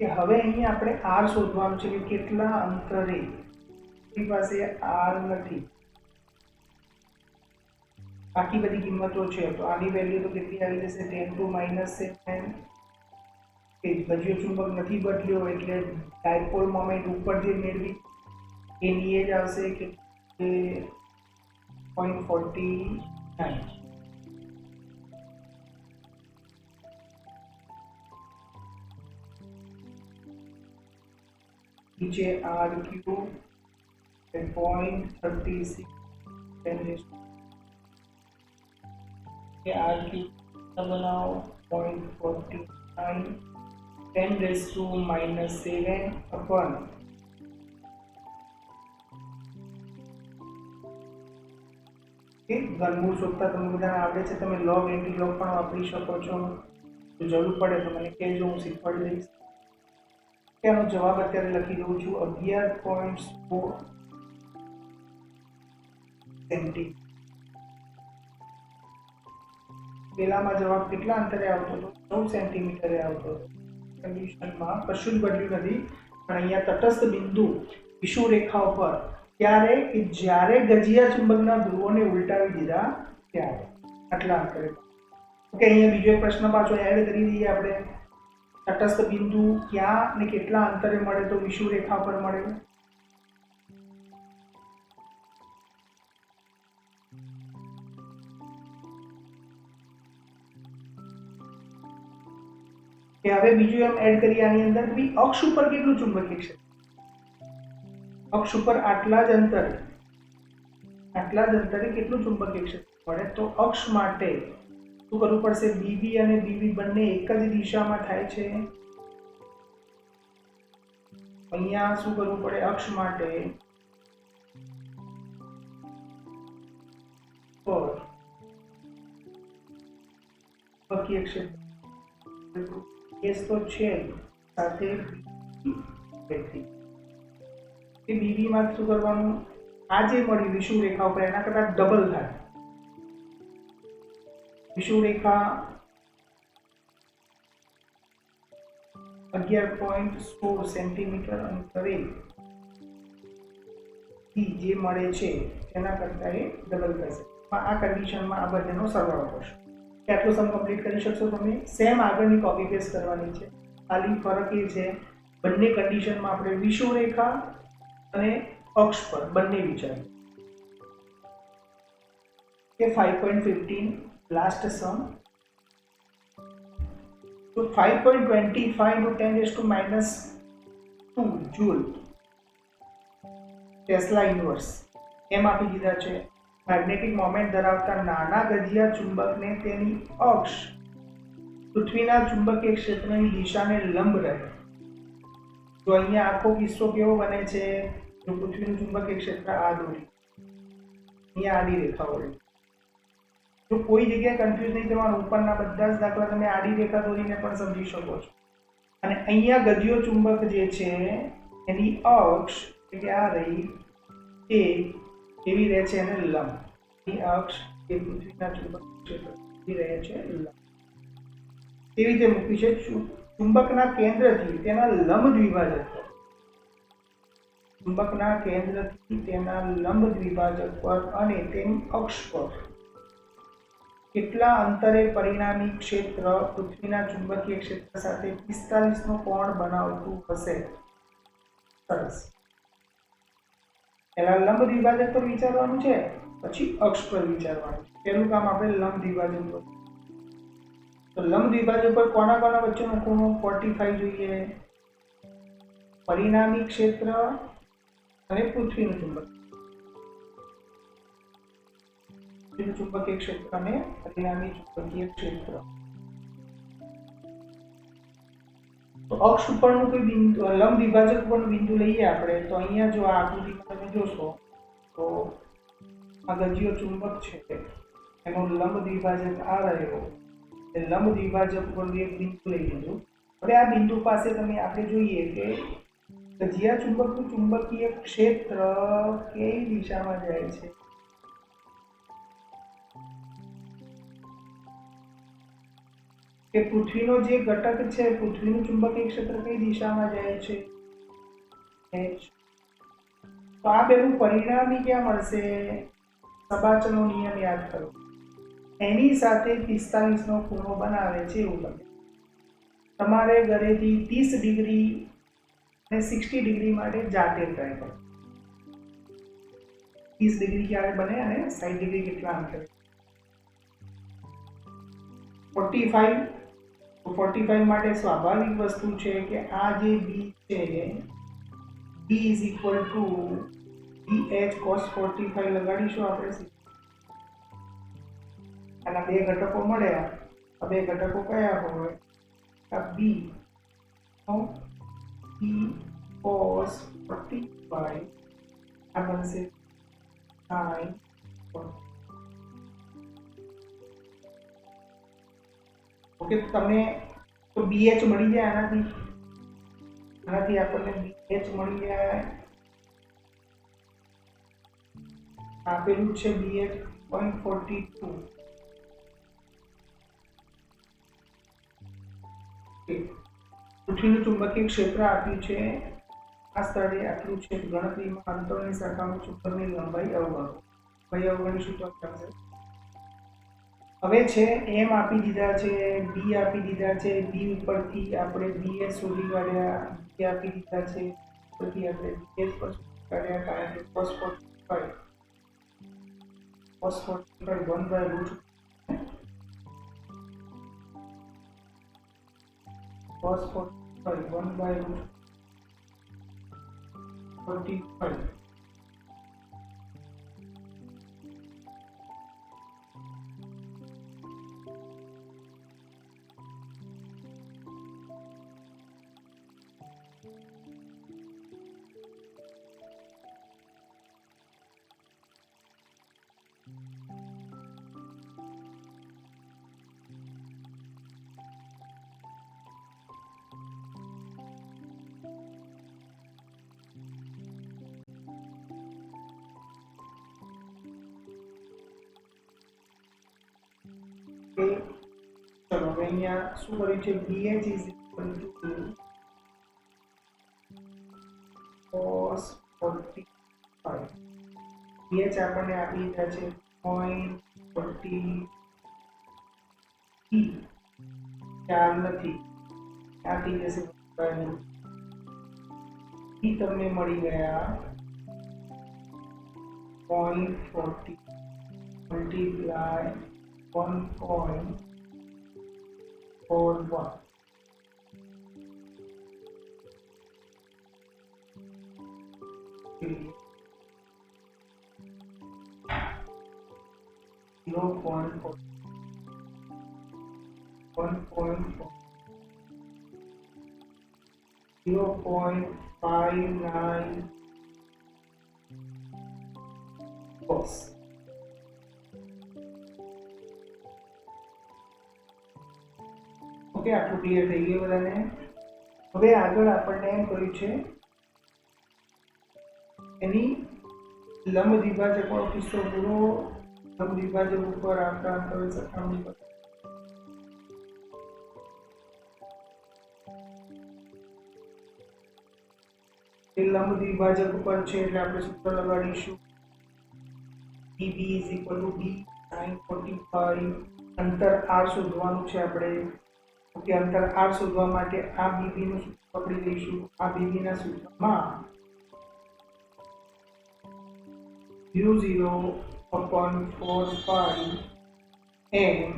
કે હવે અહીં આપણે r શોધવાનું છે કે કેટલા અંતરે. આપણી પાસે r નથી, બાકી બધી કિંમતો છે. તો આની વેલ્યુ તો કેટલી આવી જશે? 10⁻⁷. ગજિયો ચુંબક નથી બદલ્યો એટલે ડાયપોલ મોમેન્ટ ઉપર જે મેળવી એની એ જ આવશે કે 0.49. નીચે r³ 0.36 r³ બનાવો 0.49 10⁻⁷ upon કે ઘનમૂળ શોધતા તમને બધાને આવડે છે, તમે લોગ એન્ટી લોગ પણ વાપરી શકો છો, જો જરૂર પડે તો મને કહેજો, હું શીખવાડી દઈશ. કે આનો જવાબ અત્યારે લખી દઉં છું 11.4 સેન્ટી. પેલામાં જવાબ કેટલા અંતરે આવતો હતો? 9 સેન્ટીમીટરે આવતો હતો. કન્ડિશનમાં કશું જ બદલ્યું નથી, પણ અહીંયા તટસ્થ બિંદુ વિષુવરેખા ઉપર ત્યારે કે જ્યારે ગજિયા ચુંબકના ધ્રુવોને ઉલટાવી દીધા ત્યારે આટલા અંતરે. ઓકે, અહીંયા બીજો એક પ્રશ્ન પાછો એડ કરી દઈએ આપણે. તટસ્થ બિંદુ ક્યાં ને કેટલા અંતરે મળે તો વિષુવરેખા પર મળે? કે હવે બીજું એમ એડ કરી આની અંદર કે અક્ષ ઉપર કેટલું ચુંબકીય ક્ષેત્ર? અક્ષ ઉપર આટલા જ અંતરે કેટલું ચુંબકીય ક્ષેત્ર મળે? તો અક્ષ માટે શું કરવું પડશે? બીબી અને બીબી બંને એક જ દિશામાં થાય છે. અહીંયા શું કરવું પડે? અક્ષ માટે ચુંબકીય ક્ષેત્ર એસ તો છે સાથે બીબી માં શું કરવાનું? આ જે મળ્યું વિષુવરેખા ઉપર એના કરતા ડબલ થાય. વિષુવરેખા 11.16 સેન્ટીમીટર અંતરે જે મળે છે એના કરતા એ ડબલ થશે. આ કન્ડિશનમાં આ બંનેનો સરવાળો થશે. કેટલો સમ કમ્પ્લીટ કરી શકશો તમે? સેમ આગળની કોપી પેસ્ટ કરવાની છે, ખાલી ફરક એ છે બંને કન્ડિશનમાં આપણે વિષુવરેખા અને અક્ષ પર બંને વિચાર. કે 5.15 લાસ્ટ સમ. તો 5.25 into 10⁻² જૂલ ટેસ્લા ઇન્વર્સ એમ આપી દીધા છે. મેગ્નેટિક મોમેન્ટ ધરાવતા નાના ગજિયા ચુંબકને તેની અક્ષ પૃથ્વીના ચુંબકીય ક્ષેત્રની દિશાને લંબ રહે. તો અહીંયા આખો કિસ્સો કેવો બને છે? જો પૃથ્વીનું ચુંબકીય ક્ષેત્ર આ દોરી, અહીંયા આડી રેખા હોય. તો કોઈ જગ્યાએ કન્ફ્યુઝ નહીં થવાનું, ઉપરના બધા જ દાખલા તમે આડી રેખા દોરીને પણ સમજી શકો છો. અને અહીંયા ગજિયો ચુંબક જે છે એની અક્ષ એટલે આ રહી એ કેવી રહે છે? એને લંબ. એ અક્ષ એ પૃથ્વીના ચુંબકીય ક્ષેત્ર રહે છે લંબ. કેવી રીતે મૂકી છે? ચુંબકના કેન્દ્રથી તેના લંબ દ્વિભાજક પર, ચુંબકના કેન્દ્રથી તેના લંબ દ્વિભાજક પર અને તેની અક્ષ પર કેટલા અંતરે પરિણામી ક્ષેત્ર પૃથ્વીના ચુંબકીય ક્ષેત્ર સાથે 45 નો કોણ બનાવતું હશે? સરસ. પહેલા લંબ દ્વિભાજક પર વિચારવાનું છે, પછી અક્ષ પર વિચારવાનું છે. પહેલું કામ આપણે લંબ દ્વિભાજક પર. તો લંબ દ્વિભાજક પર કોના વચ્ચેનો ખૂણો? 45 જોઈએ. પરિણામી ક્ષેત્ર અને પૃથ્વીનું ચુંબકીય ક્ષેત્ર અને પરિણામી ચુંબકીય ક્ષેત્ર. તો અક્ષ ઉપરનું કોઈ બિંદુ, લંબ દ્વિભાજક ઉપરનું બિંદુ લઈએ આપણે. તો અહીંયા જો આ આકૃતિમાં તમે જોશો તો આ ગજિયો ચુંબક છે એનો લંબ દ્વિભાજક આ રહ્યો. લંબ દ્વિભાજક ઉપરનું એક બિંદુ લઈ લીધું. હવે આ બિંદુ પાસે તમે આપણે જોઈએ કે ગજિયા ચુંબકનું ચુંબકીય ક્ષેત્ર કઈ દિશામાં જાય છે? કે પૃથ્વીનો જે ઘટક છે, પૃથ્વીનું ચુંબકીય ક્ષેત્ર કઈ દિશામાં જાય છે? તો આ બેનું પરિણામી ક્યાં મળશે? સબાચનો નિયમ યાદ કરો. એની સાથે 45 નો ખૂણો બનાવે છે એવું બને. તમારે ઘરેથી 30 ડિગ્રી અને 60 ડિગ્રી માટે જાતે ટ્રાય કરો. 30 ડિગ્રી ક્યારે બને અને 60 ડિગ્રી કેટલા અંતરે? 45. તો 45 માટે સ્વાભાવિક વસ્તુ છે કે આ જે બી છે b is equal to bh cos 45 લગાડીશું આપણે. આના બે ઘટકો મળ્યા. આ બે ઘટકો કયા હોય? આ b cos 45 આ બનશે sin 45. ઓકે, તમને તો BH મળી જાય આનાથી આપણને BH મળી જાય. આપેલું છે BH 0.42. પૃથ્વીનું ચુંબકીય ક્ષેત્ર આપ્યું છે આ સ્થળે આટલું છે. ગણતરીમાં અંતરની સરખામણી ચુંબકની લંબાઈ અવગણો. કઈ અવગણીશું તો થશે. હવે છે M આપી દીધા છે, B આપી દીધા છે. B ઉપરથી આપણે BH શોધી કાઢ્યા. B આપી દીધા છે, ઉપરથી આપણે BH પર શોધી કાઢ્યા. કારણ કે cos 45 1 by root cos 45 1 by root 45. ચલો હવે અહીંયા શું કર્યું છે? BH is equal to cos 45. BH આપણને આપી દીધા છે 0.40. ખ્યાલ નથી આથી જશે તમને મળી ગયા 0.40 multiply 1.41. Zero point 0.59 cos. Okay, આટલું ક્લિયર થઈ ગયું બધાને. હવે આગળ આપણને એમ કહ્યું છે એની લંબ દ્વિભાજકનો કિસ્સો પૂરો. લંબ દ્વિભાજક ઉપર આપતા અંતરે સરખામણી કરો. એ લંબ દ્વિભાજક ઉપર છે એટલે આપણે સૂત્ર લગાડીશું BB is equal to B sin 45. અંતર R શોધવાનું છે આપણે. ઓકે, અંતર R શોધવા માટે આ BB નું સૂત્ર પકડી લઈશું. આ BB ના સૂત્રમાં 0.45 m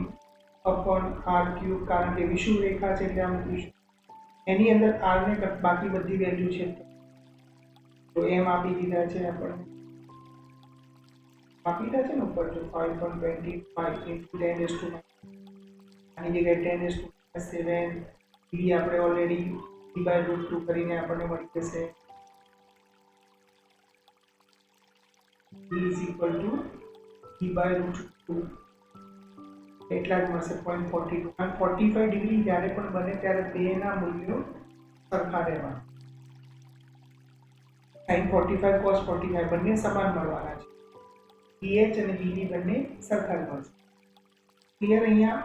upon r cube. કારણ કે વિષુવ રેખા છે એટલે આ મૂકીશું. એની અંદર r ને બાકી બધી વેલ્યુ છે તો m આપી દીધા છે આપણને. આપી દીધા છે ને ઉપર જો 5.25 into 10 raised to 9. આની જગ્યાએ 10 raised to 7. b આપણે ઓલરેડી b by root 2 કરીને આપણને મળી જશે b is equal to b by root 2. એટલા જ મળશે 0.42. અને 45 ડિગ્રી જ્યારે પણ બને ત્યારે બેના મૂલ્યો સરખા રહેવાના. sin 45 cos 45 બંને સમાન મળવાના છે. BH અને BD બંને સરખા જ મળશે. ક્લિયર અહીંયા?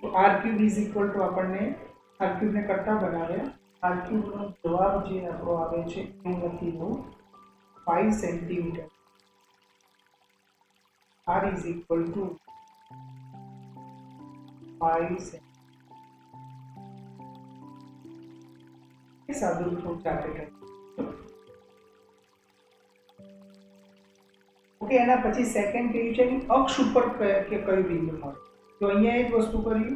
તો r cube is equal to આપણને r cube ને કરતા બનાવે. r cube નો જવાબ જે આપણો આવે છે એ લખી દઉં 5 centimetre. r is equal to 5 centimetre. સાદું થોડું ચાલે છે. ઓકે, એના પછી સેકન્ડ કહ્યું છે કે અક્ષ ઉપર કે કયું બિંદુ મળે. તો અહીંયા એક વસ્તુ કરી,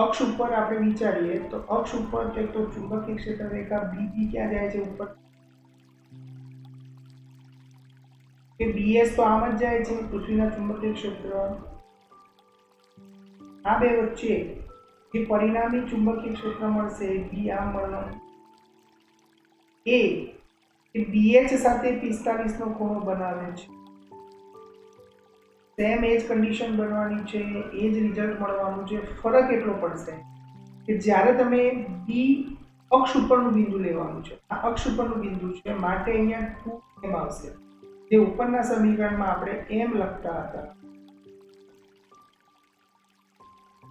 અક્ષ ઉપર આપણે વિચારીએ તો અક્ષ ઉપર છે તો ચુંબકીય ક્ષેત્ર રેખા BB ક્યાં જાય છે? ઉપર. કે BS તો આમ જ જાય છે પૃથ્વીના ચુંબકીય ક્ષેત્ર. આ બે વચ્ચે જે પરિણામી ચુંબકીય ક્ષેત્ર મળશે B આમ મળવાનું. એ BH સાથે 45 નો ખૂણો બનાવે છે. સેમ એ જ કન્ડિશન બનવાની છે, એ જ રિઝલ્ટ મળવાનું છે. ફરક એટલો પડશે કે જ્યારે તમે બી અક્ષ ઉપરનું બિંદુ લેવાનું છે, આ અક્ષ ઉપરનું બિંદુ છે માટે અહીંયા 2m આવશે. જે ઉપરના સમીકરણમાં આપણે m લખતા હતા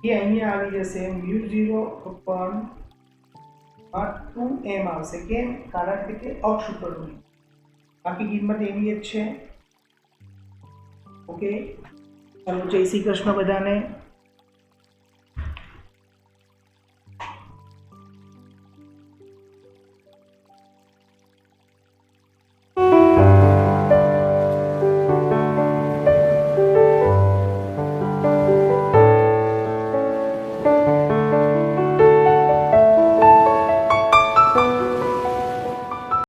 એ અહીંયા આવી જશે μ0 upon 2m આવશે. કેમ? કારણ કે અક્ષ ઉપરનું, બાકી કિંમત એવી જ છે. ઓકે, ચાલો જય શ્રી કૃષ્ણ બધાને.